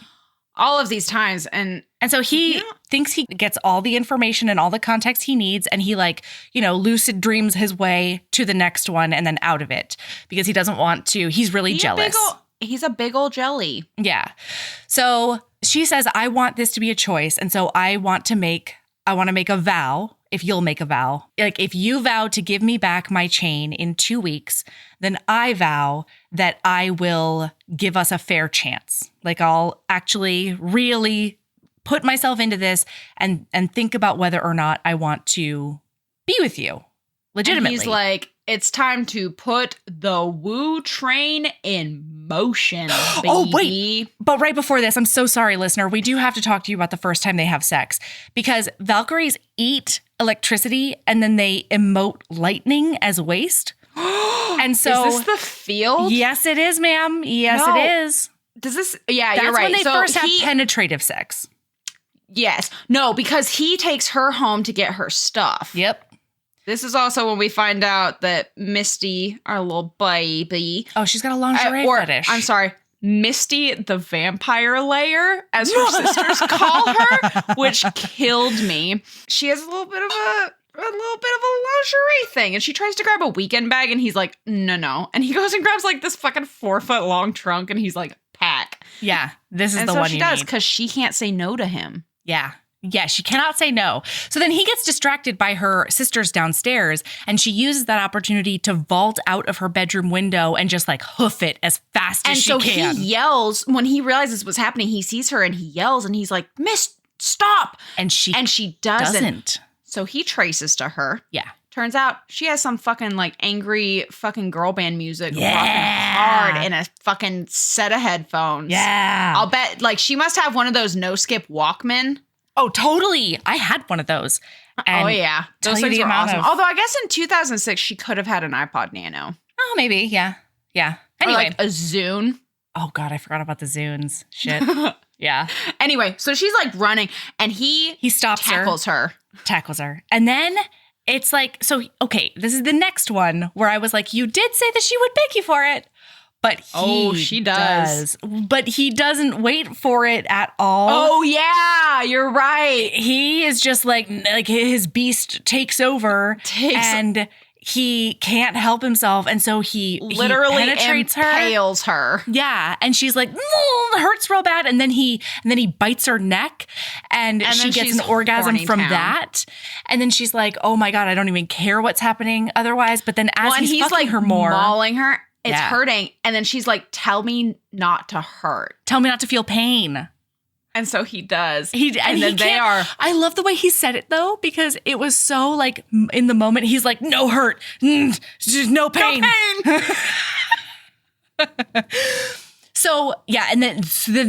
all of these times. And so he thinks he gets all the information and all the context he needs. And he like, you know, lucid dreams his way to the next one and then out of it because he doesn't want to. He's really jealous. He's a big old jelly. Yeah. So she says, I want this to be a choice. And so I want to make a vow. If you'll make a vow, like if you vow to give me back my chain in 2 weeks, then I vow that I will give us a fair chance. Like I'll actually really put myself into this and think about whether or not I want to be with you legitimately. And he's like, it's time to put the woo train in motion, baby. Oh, wait. But right before this, I'm so sorry, listener. We do have to talk to you about the first time they have sex because Valkyries eat electricity and then they emote lightning as waste. And so is this the field? Yes, it is, ma'am. Yes, it is. Does this? Yeah, That's you're right. When they first have penetrative sex. Yes. No, because he takes her home to get her stuff. Yep. This is also when we find out that Misty, our little baby. Oh, she's got a lingerie fetish. I'm sorry. Misty, the vampire layer, as her sisters call her, which killed me. She has a little bit of a lingerie thing. And she tries to grab a weekend bag and he's like, no. And he goes and grabs like this fucking 4-foot long trunk and he's like, pack. Yeah, this is the one you need. And so she does because she can't say no to him. Yeah. Yeah, she cannot say no. So then he gets distracted by her sisters downstairs and she uses that opportunity to vault out of her bedroom window and just like hoof it as fast as she can. And so he yells when he realizes what's happening. He sees her and he yells and he's like, Miss, stop. And she doesn't. So he traces to her. Yeah. Turns out she has some fucking like angry fucking girl band music rocking hard in a fucking set of headphones. Yeah. I'll bet like she must have one of those no skip Walkman. Oh, totally. I had one of those. And those things were awesome. Although I guess in 2006 she could have had an iPod Nano. Oh, maybe. Yeah. Yeah. Anyway. Or like a Zune. Oh God, I forgot about the Zunes. Shit. Yeah. Anyway, so she's like running and he stops tackles her. Tackles her. And then it's like, so, okay, this is the next one where I was like, you did say that she would beg you for it. But she does. But he doesn't wait for it at all. Oh, yeah, you're right. He is just like his beast takes over and he can't help himself. And so he literally penetrates impales her. Yeah. And she's like, it hurts real bad. And then he bites her neck and she gets an orgasm from that. And then she's like, oh my God, I don't even care what's happening otherwise. But then as he's fucking like her more, mauling her, it's hurting. And then she's like, tell me not to hurt. Tell me not to feel pain. And so he does. I love the way he said it though, because it was so like in the moment, he's like, no hurt, no pain. No pain. So yeah, and then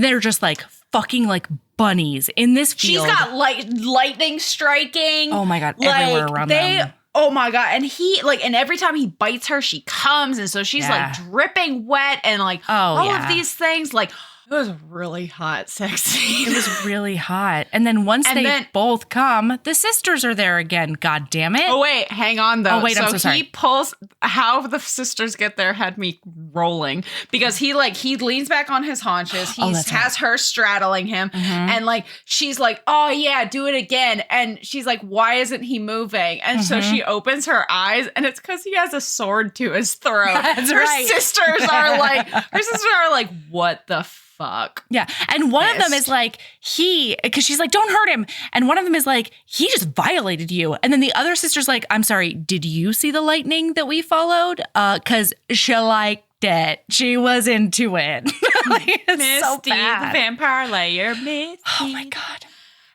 they're just like fucking like bunnies in this field. She's got lightning striking. Oh my God, everywhere around them. Oh my God. And and every time he bites her, she comes. And so she's like dripping wet and like all of these things. Like, it was really hot, sexy. It was really hot. And then once they both come, the sisters are there again. God damn it. Oh, wait. Hang on, though. Oh, wait. I'm so sorry. He pulls... How the sisters get there had me rolling. Because he leans back on his haunches. He has her straddling him. Mm-hmm. And, like, she's like, oh, yeah, do it again. And she's like, why isn't he moving? And so she opens her eyes. And it's because he has a sword to his throat. That's her right. sisters are like, what the fuck? Yeah. And one of them is like, because she's like, don't hurt him. And one of them is like, he just violated you. And then the other sister's like, I'm sorry, did you see the lightning that we followed? Because she liked it. She was into it. Like, it's Misty, so bad. The vampire layer, Misty. Oh my God.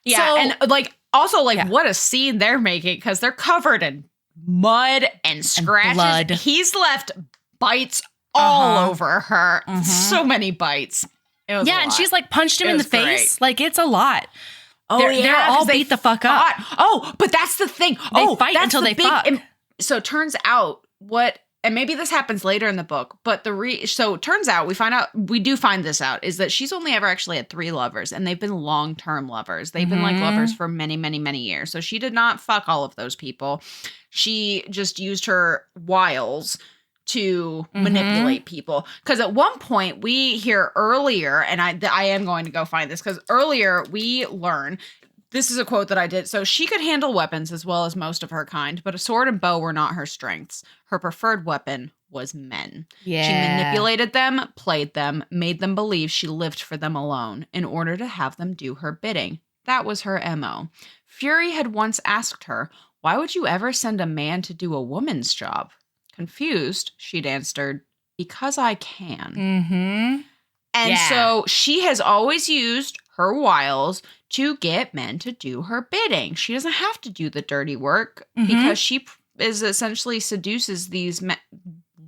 Yeah. And like, also like what a scene they're making, because they're covered in mud and scratches. And blood. He's left bites all over her. So many bites. And she's like punched him in the face. Great. Like, it's a lot. Oh, they're all beat the fuck up. Oh, but that's the thing. They fight until they fuck. So it turns out and maybe this happens later in the book, but so it turns out we do find this out, is that she's only ever actually had 3 lovers, and they've been long-term lovers. They've been like lovers for many, many, many years. So she did not fuck all of those people. She just used her wiles to manipulate people. Because at one point we hear earlier, and I am going to go find this, because earlier we learn, this is a quote that I did. So she could handle weapons as well as most of her kind, but a sword and bow were not her strengths. Her preferred weapon was men. Yeah. She manipulated them, played them, made them believe she lived for them alone in order to have them do her bidding. That was her MO. Fury had once asked her, why would you ever send a man to do a woman's job? Confused, she'd answered, because I can. And so she has always used her wiles to get men to do her bidding. She doesn't have to do the dirty work because she is essentially seduces these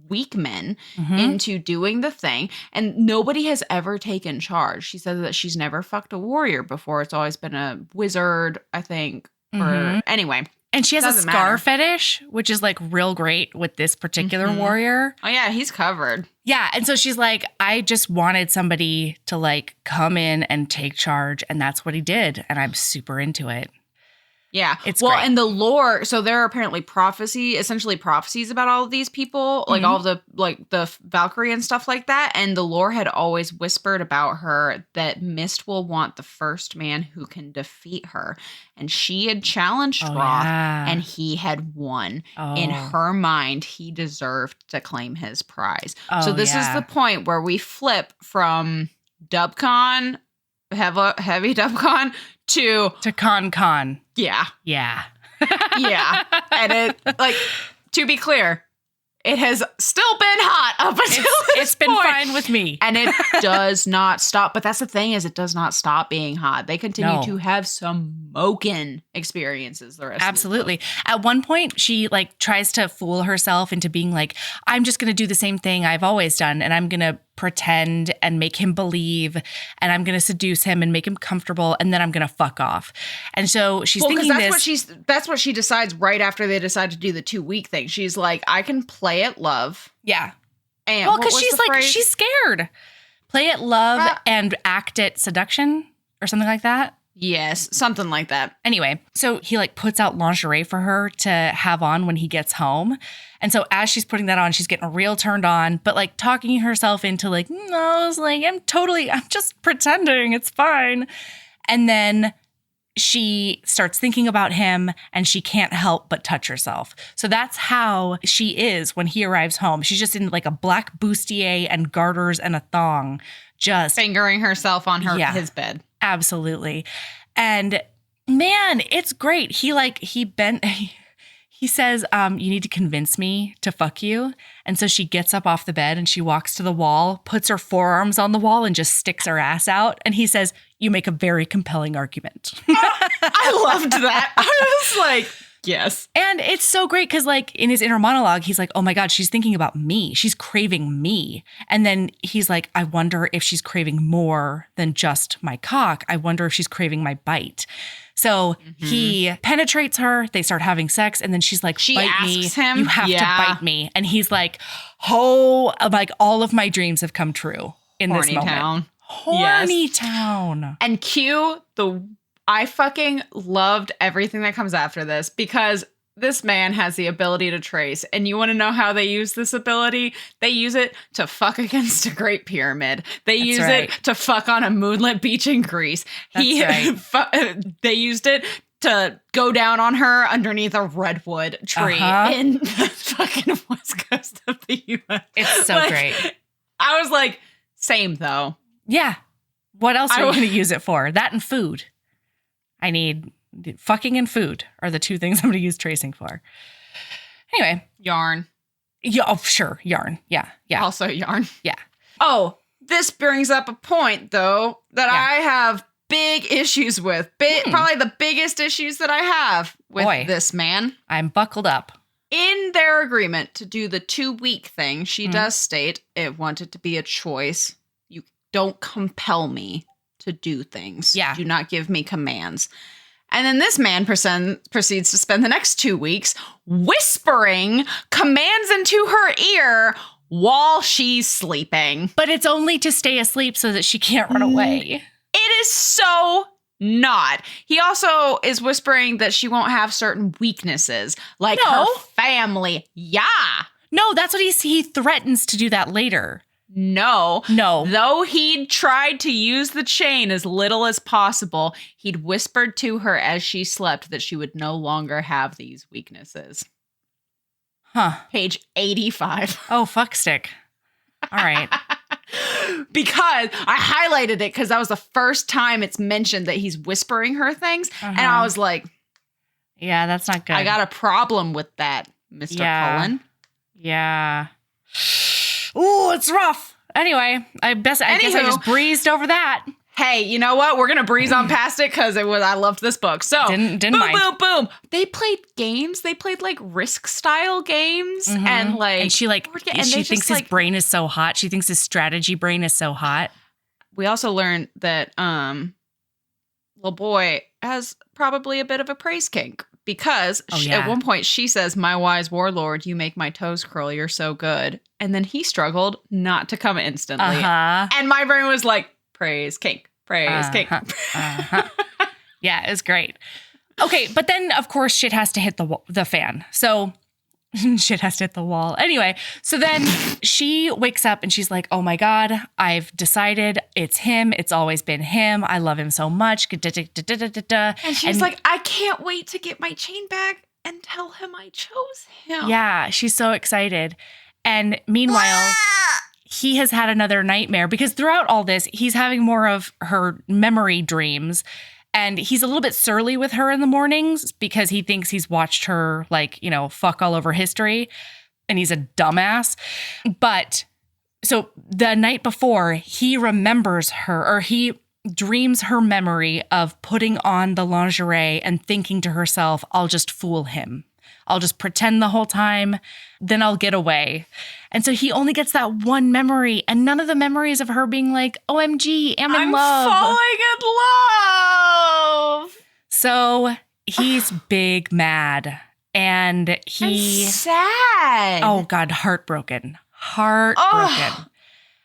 weak men into doing the thing. And nobody has ever taken charge. She says that she's never fucked a warrior before. It's always been a wizard, I think. Or anyway. And she has a scar fetish, which is like real great with this particular warrior. Oh, yeah, he's covered. Yeah. And so she's like, I just wanted somebody to like come in and take charge. And that's what he did. And I'm super into it. Yeah. It's great. great. And the lore, so there are apparently essentially prophecies about all of these people, like all of the Valkyrie and stuff like that. And the lore had always whispered about her that Mist will want the first man who can defeat her. And she had challenged Roth and he had won. In her mind, he deserved to claim his prize. So this is the point where we flip from Dubcon, heavy Dubcon, to Con. Yeah. Yeah. Yeah. And it, like, to be clear, it has still been hot up until it's been fine with me. And it does not stop. But that's the thing, is it does not stop being hot. They continue to have smoking experiences the rest Absolutely. of the book. At one point, she like tries to fool herself into being like, I'm just going to do the same thing I've always done. And I'm going to pretend and make him believe, and I'm going to seduce him and make him comfortable, and then I'm going to fuck off. And so she's thinking that's what she decides right after they decide to do the 2-week thing. She's like, I can play at love. Yeah. And because she's like, she's scared. Play at love and act at seduction or something like that. Yes, something like that. Anyway, so he like puts out lingerie for her to have on when he gets home. And so as she's putting that on, she's getting real turned on, but like talking herself into like, no, it's like, I'm just pretending. It's fine. And then she starts thinking about him and she can't help but touch herself. So that's how she is when he arrives home. She's just in like a black bustier and garters and a thong, just fingering herself on his bed. Absolutely. And man, it's great. He says, you need to convince me to fuck you. And so she gets up off the bed and she walks to the wall, puts her forearms on the wall and just sticks her ass out. And he says, you make a very compelling argument. I loved that. I was like, yes. And it's so great because like in his inner monologue, he's like, oh my God, she's thinking about me. She's craving me. And then he's like, I wonder if she's craving more than just my cock. I wonder if she's craving my bite. So he penetrates her. They start having sex. And then she's like, she bite asks me. him, you have to bite me. And he's like, oh, like all of my dreams have come true in Horny this moment. Town. Horny town. And I fucking loved everything that comes after this because this man has the ability to trace. And you want to know how they use this ability? They use it to fuck against a Great Pyramid. They use it to fuck on a moonlit beach in Greece. They used it to go down on her underneath a redwood tree in the fucking west coast of the U.S. It's so great. I was like, same though. Yeah. What else are you going to use it for? That and food. I need fucking and food are the two things I'm going to use tracing for. Anyway. Yarn. Yeah, oh, sure. Yarn. Yeah. Yeah. Also yarn. Yeah. Oh, this brings up a point, though, that I have big issues with. Probably the biggest issues that I have with this man. I'm buckled up. In their agreement to do the 2-week thing, she does state it wanted to be a choice. You don't compel me to do things. Yeah. Do not give me commands. And then this man proceeds to spend the next 2 weeks whispering commands into her ear while she's sleeping. But it's only to stay asleep so that she can't run away. It is so not. He also is whispering that she won't have certain weaknesses, like her family. Yeah. No, that's what he threatens to do that later. No. No. Though he'd tried to use the chain as little as possible, he'd whispered to her as she slept that she would no longer have these weaknesses. Huh. Page 85. Oh, fuck stick. All right. Because I highlighted it because that was the first time it's mentioned that he's whispering her things. And I was like, yeah, that's not good. I got a problem with that, Mr. Cullen. Yeah. Ooh, it's rough. Anyway, I guess I just breezed over that. Hey, you know what? We're going to breeze on past it because I loved this book. So, didn't boom, mind. boom, boom. They played games. They played like Risk style games. And like. And she thinks his brain is so hot. She thinks his strategy brain is so hot. We also learned that little boy has probably a bit of a praise kink. Because at one point she says, my wise warlord, you make my toes curl. You're so good. And then he struggled not to come instantly. And my brain was like, praise kink, praise kink. Yeah, it's great. Okay, but then, of course, shit has to hit the fan. So shit has to hit the wall. Anyway, so then she wakes up and she's like, oh my God, I've decided it's him. It's always been him. I love him so much. And she's like, I can't wait to get my chain back and tell him I chose him. Yeah, she's so excited. And meanwhile, he has had another nightmare because throughout all this, he's having more of her memory dreams. And he's a little bit surly with her in the mornings because he thinks he's watched her, fuck all over history. And he's a dumbass. But so the night before, he remembers her, or he dreams her memory of putting on the lingerie and thinking to herself, I'll just fool him. I'll just pretend the whole time, then I'll get away. And so he only gets that one memory and none of the memories of her being like, OMG, I'm in love. I'm falling in love. So he's big mad and he... I'm sad. Oh God, heartbroken.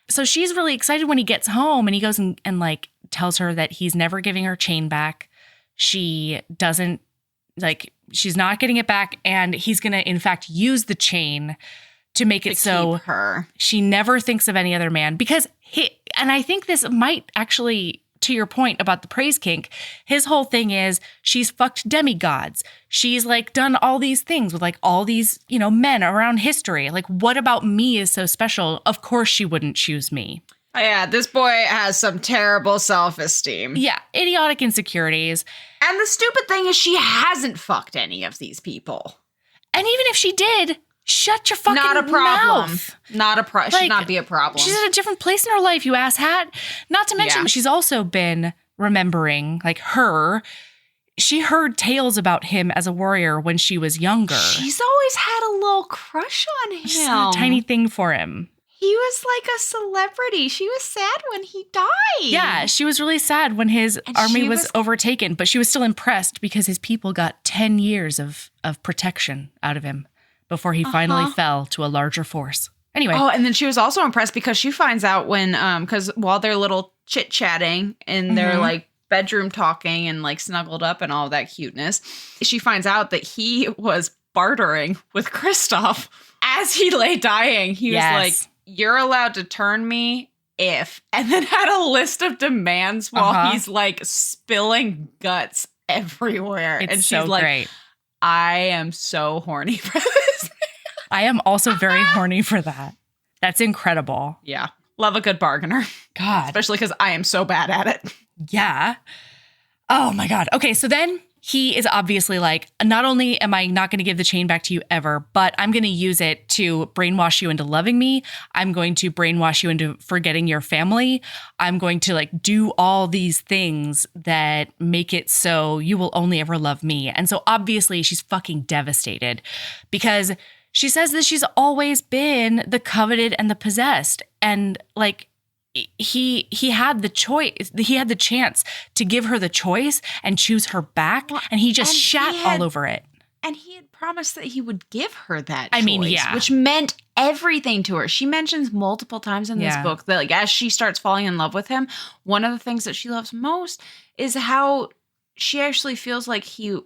So she's really excited when he gets home and he goes and tells her that he's never giving her chain back. She doesn't, like, she's not getting it back. And he's going to, in fact, use the chain to make it so she never thinks of any other man. Because and I think this might actually, to your point about the praise kink, his whole thing is she's fucked demigods. She's like done all these things with like all these, you know, men around history. Like, what about me is so special? Of course she wouldn't choose me. Oh, yeah, this boy has some terrible self-esteem. Yeah, idiotic insecurities. And the stupid thing is she hasn't fucked any of these people. And even if she did, shut your fucking mouth. Not a problem. Not a problem. Like, should not be a problem. She's in a different place in her life, you asshat. Not to mention, she's also been remembering, like, she heard tales about him as a warrior when she was younger. She's always had a little crush on him. Just a tiny thing for him. He was like a celebrity. She was sad when he died. Yeah, she was really sad when his army was overtaken, but she was still impressed because his people got 10 years of protection out of him before he finally fell to a larger force. Anyway. Oh, and then she was also impressed because she finds out when, because while they're little chit-chatting and they're like bedroom talking and like snuggled up and all of that cuteness, she finds out that he was bartering with Kristoff as he lay dying. He was like, you're allowed to turn me if, and then had a list of demands while he's like spilling guts everywhere. It's and she's so like, great. I am so horny for this. I am also very horny for that. That's incredible. Yeah. Love a good bargainer. God. Especially because I am so bad at it. Yeah. Oh my God. Okay, so then he is obviously like, not only am I not going to give the chain back to you ever, but I'm going to use it to brainwash you into loving me. I'm going to brainwash you into forgetting your family. I'm going to like do all these things that make it so you will only ever love me. And so obviously she's fucking devastated because she says that she's always been the coveted and the possessed. And like, he had the choice. He had the chance to give her the choice and choose her back, and he just shat all over it. And he had promised that he would give her that choice. I mean, yeah. Which meant everything to her. She mentions multiple times in this book that like as she starts falling in love with him, one of the things that she loves most is how she actually feels like he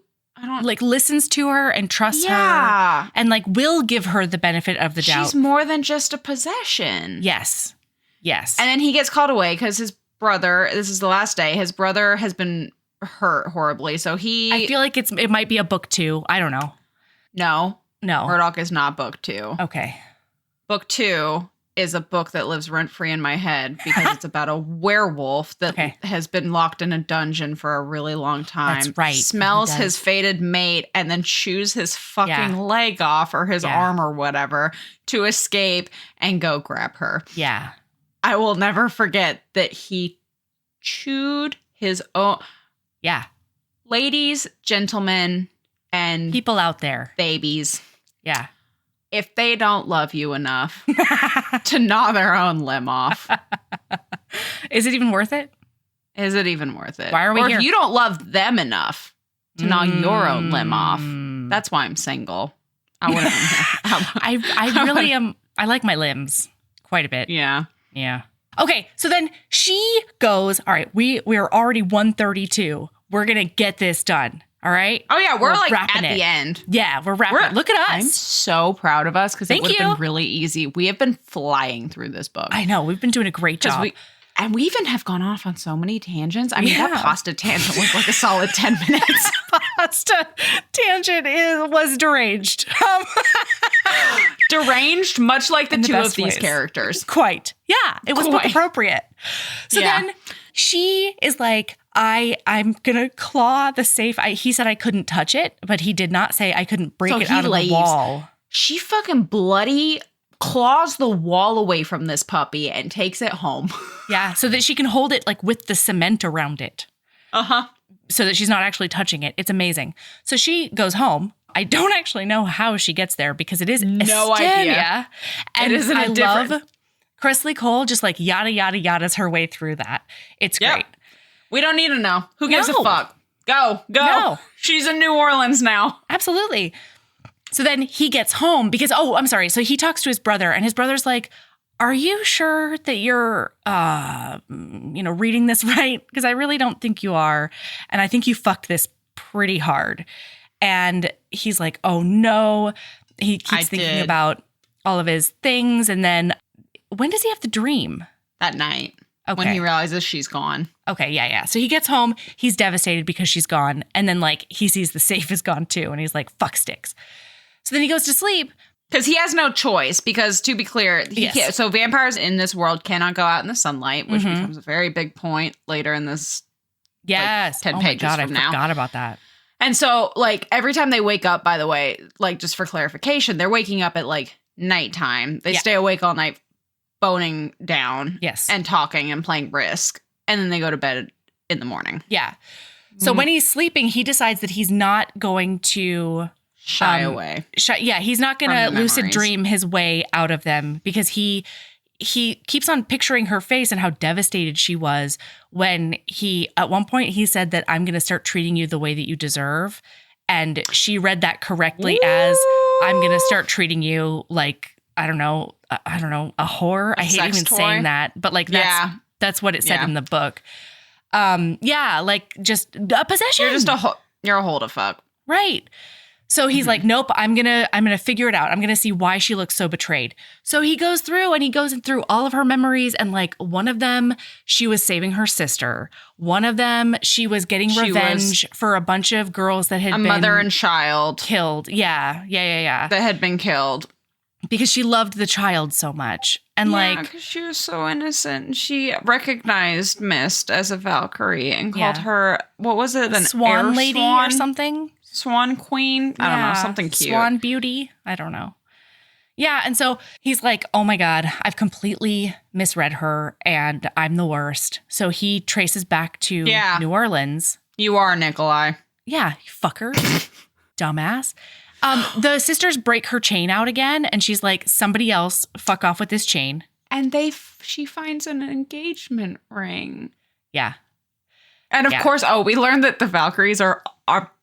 like listens to her and trusts her and like will give her the benefit of the doubt. She's more than just a possession. Yes. Yes. And then he gets called away because his brother, this is the last day, his brother has been hurt horribly. So I feel like it might be a book 2. I don't know. No. Murdoch is not book 2. Okay. Book 2 is a book that lives rent-free in my head because it's about a werewolf that has been locked in a dungeon for a really long time. That's right. Smells his fated mate and then chews his fucking leg off or his arm or whatever to escape and go grab her. Yeah. I will never forget that he chewed his own. Yeah. Ladies, gentlemen, and people out there. Babies. Yeah. If they don't love you enough to gnaw their own limb off. Is it even worth it? Is it even worth it? Why are we here? If you don't love them enough to gnaw your own limb off, that's why I'm single. I wouldn't. I really am. I like my limbs quite a bit. Yeah. Yeah. Okay, so then she goes, all right, we're already 1:32. We're going to get this done, all right? Oh, yeah, we're like at the end. Yeah, we're wrapping it. Look at us. I'm so proud of us because it would have been really easy. We have been flying through this book. I know, we've been doing a great job. And we even have gone off on so many tangents. I mean, that pasta tangent was like a solid 10 minutes. Pasta tangent was deranged. Deranged, much like the two of these characters. Quite. Yeah, it was book appropriate. So then she is like, I'm going to claw the safe. He said I couldn't touch it, but he did not say I couldn't break it out of the wall. She fucking bloody claws the wall away from this puppy and takes it home. Yeah, so that she can hold it like with the cement around it. Uh-huh. So that she's not actually touching it. It's amazing. So she goes home. I don't actually know how she gets there because it is no idea. And I love Kresley Cole just like yada, yada, yada's her way through that. It's great. We don't need to know. Who gives a fuck? Go. No. She's in New Orleans now. Absolutely. So then he gets home because, I'm sorry. So he talks to his brother and his brother's like, are you sure that you're, reading this right? Because I really don't think you are. And I think you fucked this pretty hard. And he's like, oh, no. He keeps thinking about all of his things. And then when does he have the dream? That night. Okay. When he realizes she's gone. Okay, yeah. So he gets home. He's devastated because she's gone. And then, like, he sees the safe is gone, too. And he's like, fuck sticks. So then he goes to sleep. Because he has no choice. Because, to be clear, so vampires in this world cannot go out in the sunlight, which becomes a very big point later in this. Yes. 10 pages from now. I forgot about that. And so, like, every time they wake up, by the way, like, just for clarification, they're waking up at, like, nighttime. They stay awake all night, boning down. Yes. And talking and playing Risk. And then they go to bed in the morning. Yeah. So when he's sleeping, he decides that he's not going to shy away. He's not going to lucid dream his way out of them because he keeps on picturing her face and how devastated she was when at one point he said that I'm going to start treating you the way that you deserve. And she read that correctly as I'm going to start treating you like, I don't know, a whore. I hate even saying that, but like that's what it said in the book. Like just a possession. You're a hole to fuck. Right. So he's like, nope, I'm gonna figure it out. I'm gonna see why she looks so betrayed. So he goes through all of her memories, and like one of them, she was saving her sister. One of them, she was getting revenge for a bunch of girls that had been mother and child killed. Yeah. That had been killed. Because she loved the child so much. And because she was so innocent. She recognized Mist as a Valkyrie and called her, what was it? An swan lady swan? Or something? Swan queen? I don't know. Something cute. Swan beauty? I don't know. Yeah. And so he's like, oh my God, I've completely misread her and I'm the worst. So he traces back to New Orleans. You are Nikolai. Yeah. You fucker. Dumbass. The sisters break her chain out again, and she's like, somebody else fuck off with this chain. And she finds an engagement ring. Yeah. And of course, we learned that the Valkyries are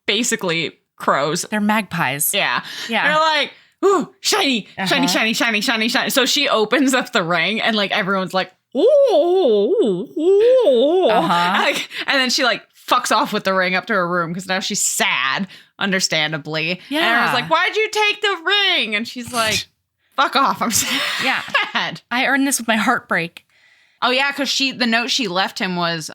basically crows. They're magpies. Yeah. They're like, ooh, shiny, shiny, shiny, shiny, shiny, shiny. So she opens up the ring, and like everyone's like, ooh. And then she like fucks off with the ring up to her room because now she's sad, understandably. Yeah. And I was like, why'd you take the ring? And she's like, fuck off, I'm sad. Yeah. I earned this with my heartbreak. Oh, yeah, because the note she left him was,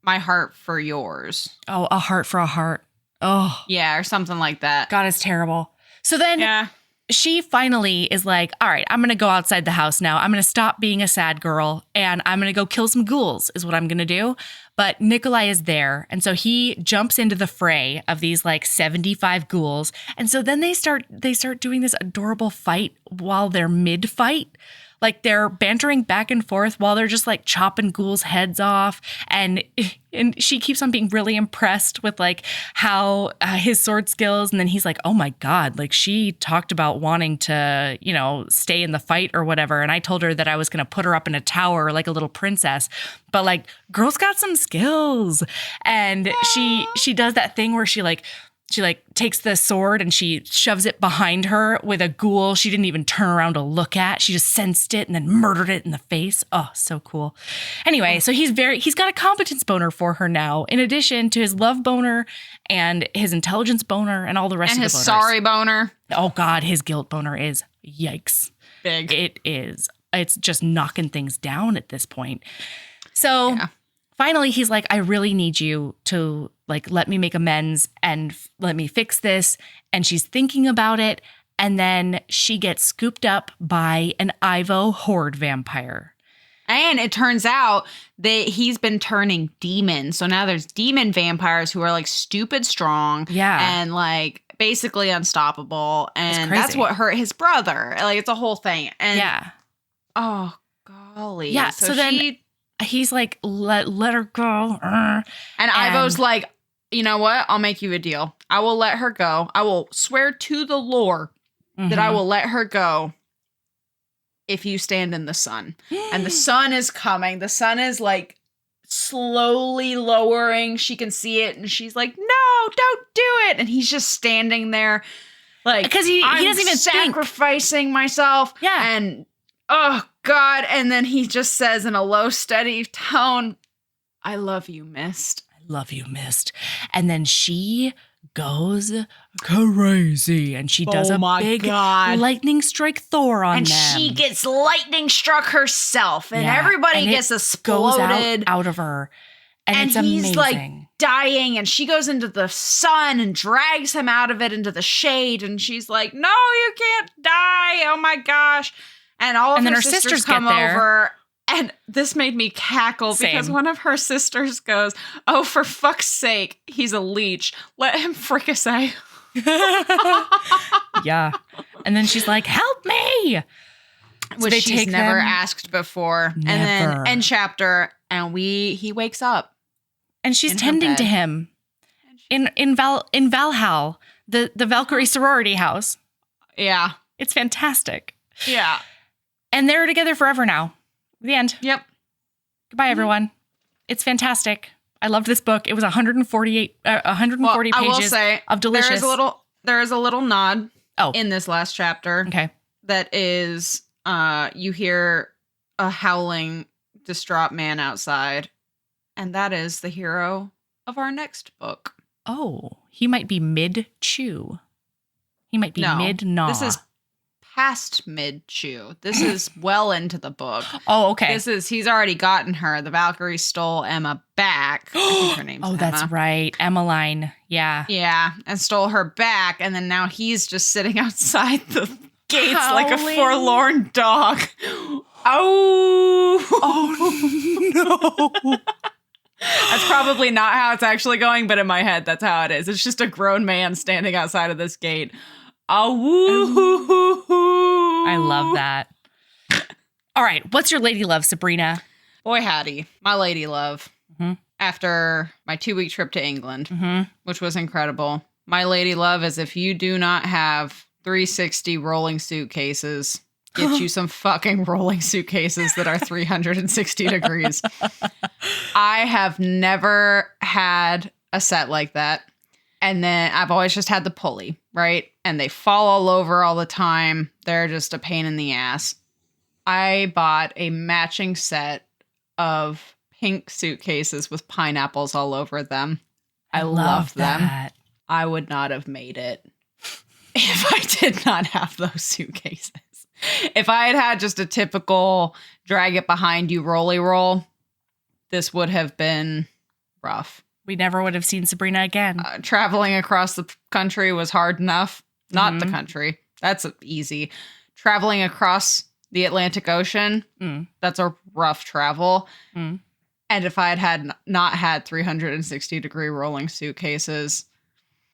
my heart for yours. Oh, a heart for a heart. Oh. Yeah, or something like that. God, it's terrible. So then she finally is like, all right, I'm going to go outside the house now. I'm going to stop being a sad girl and I'm going to go kill some ghouls is what I'm going to do. But Nikolai is there. And so he jumps into the fray of these like 75 ghouls. And so then they start doing this adorable fight while they're mid-fight. Like they're bantering back and forth while they're just like chopping ghouls' heads off. And she keeps on being really impressed with like how his sword skills. And then he's like, oh my God, like she talked about wanting to, stay in the fight or whatever. And I told her that I was going to put her up in a tower like a little princess. But like girl's got some skills. And she does that thing where she takes the sword and she shoves it behind her with a ghoul she didn't even turn around to look at. She just sensed it and then murdered it in the face. Oh, so cool. Anyway, so he's got a competence boner for her now, in addition to his love boner and his intelligence boner and all the rest of the boners. And his sorry boner. Oh God, his guilt boner is yikes. Big. It is. It's just knocking things down at this point. So finally he's like, I really need you to like, let me make amends and let me fix this. And she's thinking about it. And then she gets scooped up by an Ivo horde vampire. And it turns out that he's been turning demons. So now there's demon vampires who are like stupid strong. Yeah. And like basically unstoppable. And crazy. That's what hurt his brother. Like it's a whole thing. And oh, golly. Yeah. So then he's like, let her go. And Ivo's like, you know what? I'll make you a deal. I will let her go. I will swear to the Lord that I will let her go if you stand in the sun. And the sun is coming. The sun is like slowly lowering. She can see it. And she's like, no, don't do it. And he's just standing there like, because he doesn't even sacrificing myself. Yeah. And oh God. And then he just says in a low, steady tone, I love you, Mist. I love you, Mist. And then she goes crazy and she does a big lightning strike Thor on them. And she gets lightning struck herself and everybody gets exploded goes out of her. And it's he's amazing. Like dying and she goes into the sun and drags him out of it into the shade. And she's like, no, you can't die. Oh my gosh. And all of her sisters come over. And this made me cackle because one of her sisters goes, oh, for fuck's sake, he's a leech. Let him fricassee. Yeah. And then she's like, help me. Which she's never asked before. Never. And then end chapter, and he wakes up. And she's tending to him in Valhalla, the Valkyrie sorority house. Yeah. It's fantastic. Yeah. And they're together forever now. The end. Yep. Goodbye, everyone. It's fantastic. I loved this book. It was 140 pages of delicious. There is a little nod in this last chapter. Okay. That is, you hear a howling, distraught man outside. And that is the hero of our next book. Oh, he might be mid-chew. He might be mid-gnaw. This is past mid-chew. This is well into the book. Oh, okay. He's already gotten her. The Valkyrie stole Emma back. I think her name's Emma. That's right. Emmeline. Yeah. Yeah. And stole her back. And then now he's just sitting outside the gates like a forlorn dog. Oh no. That's probably not how it's actually going, but in my head, that's how it is. It's just a grown man standing outside of this gate. Oh, I love that. All right. What's your lady love, Sabrina? Boy, howdy. My lady love. Mm-hmm. After my 2-week trip to England, which was incredible. My lady love is if you do not have 360 rolling suitcases, get you some fucking rolling suitcases that are 360 degrees. I have never had a set like that. And then I've always just had the pulley, right? And they fall all over all the time. They're just a pain in the ass. I bought a matching set of pink suitcases with pineapples all over them. I love them. That. I would not have made it if I did not have those suitcases. If I had had just a typical drag it behind you rolly roll, this would have been rough. We never would have seen Sabrina again. Traveling across the country was hard enough. Not the country. That's easy. Traveling across the Atlantic Ocean, that's a rough travel. And if I had not had 360 degree rolling suitcases,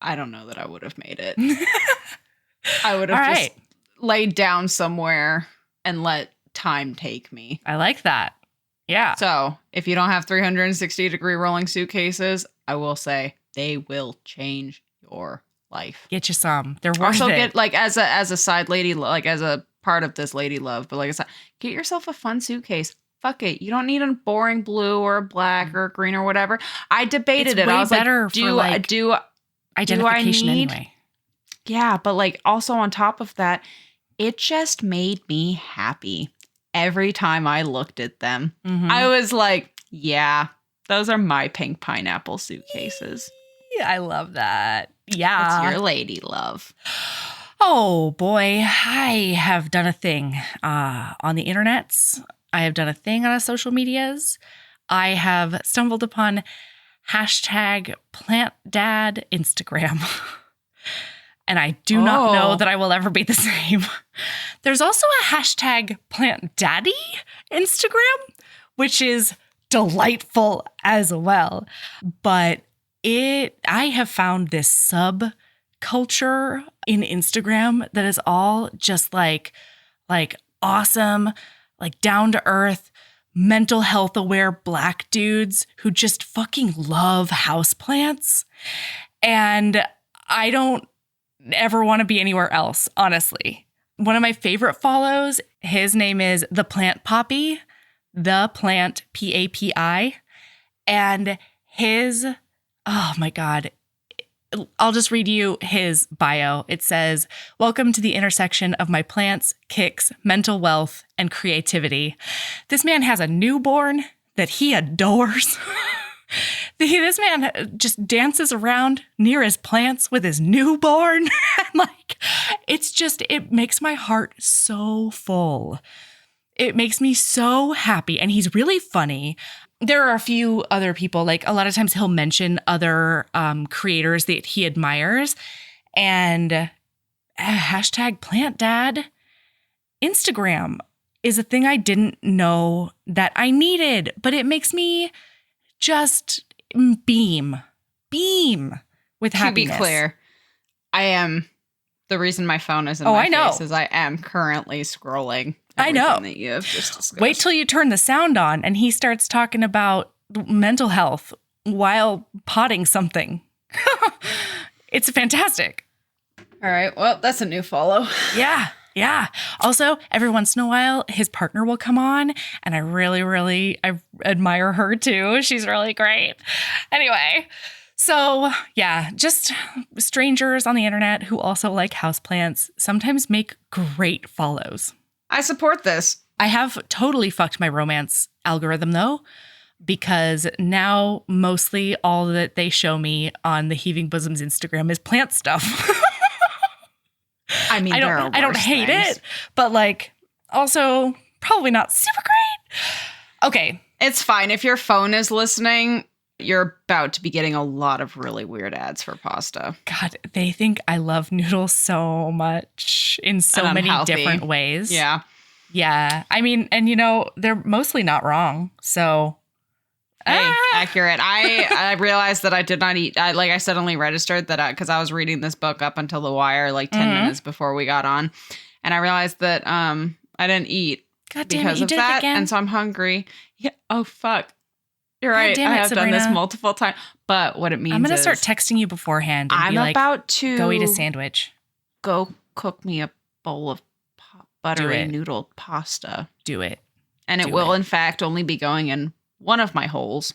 I don't know that I would have made it. I would have just laid down somewhere and let time take me. I like that. Yeah. So if you don't have 360 degree rolling suitcases, I will say they will change your life. Get you some. They're worth also it. Get like as a side lady, like as a part of this lady love, but like I said, get yourself a fun suitcase. Fuck it. You don't need a boring blue or a black or a green or whatever. I debated it. I was better like, do identification anyway. Yeah, but like also on top of that, it just made me happy. Every time I looked at them, I was like, yeah, those are my pink pineapple suitcases. I love that. Yeah. What's your lady love? Oh, boy. I have done a thing on the internets. I have done a thing on social medias. I have stumbled upon #PlantDad Instagram. And I do not know that I will ever be the same. There's also a #PlantDaddy Instagram, which is delightful as well. But I have found this subculture in Instagram that is all just like awesome, like down to earth, mental health aware Black dudes who just fucking love houseplants. And I don't ever want to be anywhere else, honestly. One of my favorite follows, his name is The Plant Poppy, The Plant Papi. And his, oh my God, I'll just read you his bio. It says, "Welcome to the intersection of my plants, kicks, mental wealth, and creativity." This man has a newborn that he adores. This man just dances around near his plants with his newborn. It makes my heart so full. It makes me so happy. And he's really funny. There are a few other people, like a lot of times he'll mention other creators that he admires. And hashtag plant dad. Instagram is a thing I didn't know that I needed, but it makes me just beam with happiness. To be clear, I am the reason my phone is in my face is I am currently scrolling. I know that you have just discussed. Wait till you turn the sound on and he starts talking about mental health while potting something. It's fantastic. All right. Well, that's a new follow. Yeah. Also, every once in a while, his partner will come on, and I really admire her too. She's really great. Anyway, so yeah, just strangers on the internet who also like houseplants sometimes make great follows. I support this. I have totally fucked my romance algorithm though, because now mostly all that they show me on the Heaving Bosoms Instagram is plant stuff. I mean, I don't hate it, but like also probably not super great. Okay. It's fine. If your phone is listening, you're about to be getting a lot of really weird ads for pasta. God, they think I love noodles so much in so many different ways. Yeah. Yeah. I mean, and they're mostly not wrong. So hey, accurate. I realized that I did not eat. I suddenly registered that because I was reading this book up until the wire, like 10 minutes before we got on. And I realized that I didn't eat because of that. And so I'm hungry. Yeah. Oh, fuck. You're right. I have done this multiple times. But what it means is I'm going to start texting you beforehand and I'm about to go eat a sandwich. Go cook me a bowl of buttery noodle pasta. Do it. And it will, in fact, only be going in one of my holes.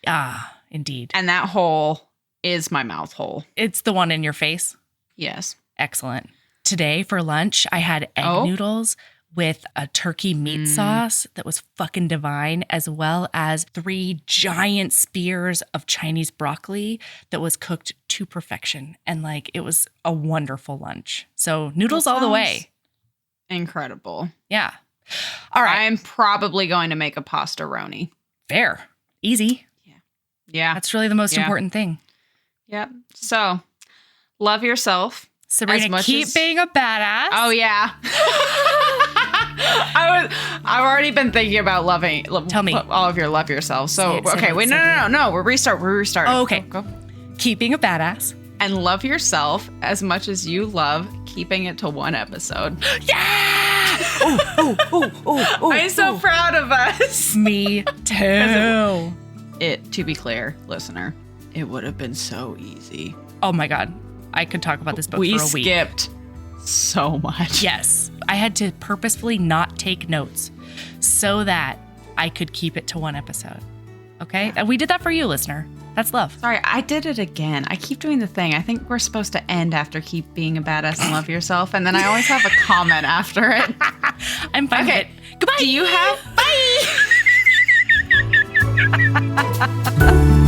Ah, indeed. And that hole is my mouth hole. It's the one in your face? Yes. Excellent. Today for lunch, I had egg noodles with a turkey meat sauce that was fucking divine, as well as 3 giant spears of Chinese broccoli that was cooked to perfection. And it was a wonderful lunch. So noodles all the way. Incredible. Yeah. All right. I'm probably going to make a pasta-roni. Fair. Easy. Yeah. That's really the most important thing. Yep. So, love yourself. Sabrina, keep being a badass. Oh, yeah. I've already been thinking about loving. Tell me. All of your love yourself. So, no. We're restarting. Oh, okay. Go. Keep being a badass. And love yourself as much as you love keeping it to one episode. Yeah! I'm so proud of us. Me too. To be clear, listener, it would have been so easy. Oh my God. I could talk about this book for a week. We skipped so much. Yes. I had to purposefully not take notes so that I could keep it to one episode. Okay? And we did that for you, listener. That's love. Sorry, I did it again. I keep doing the thing. I think we're supposed to end after keep being a badass and love yourself. And then I always have a comment after it. I'm fine with it. Goodbye. Do you have... Bye.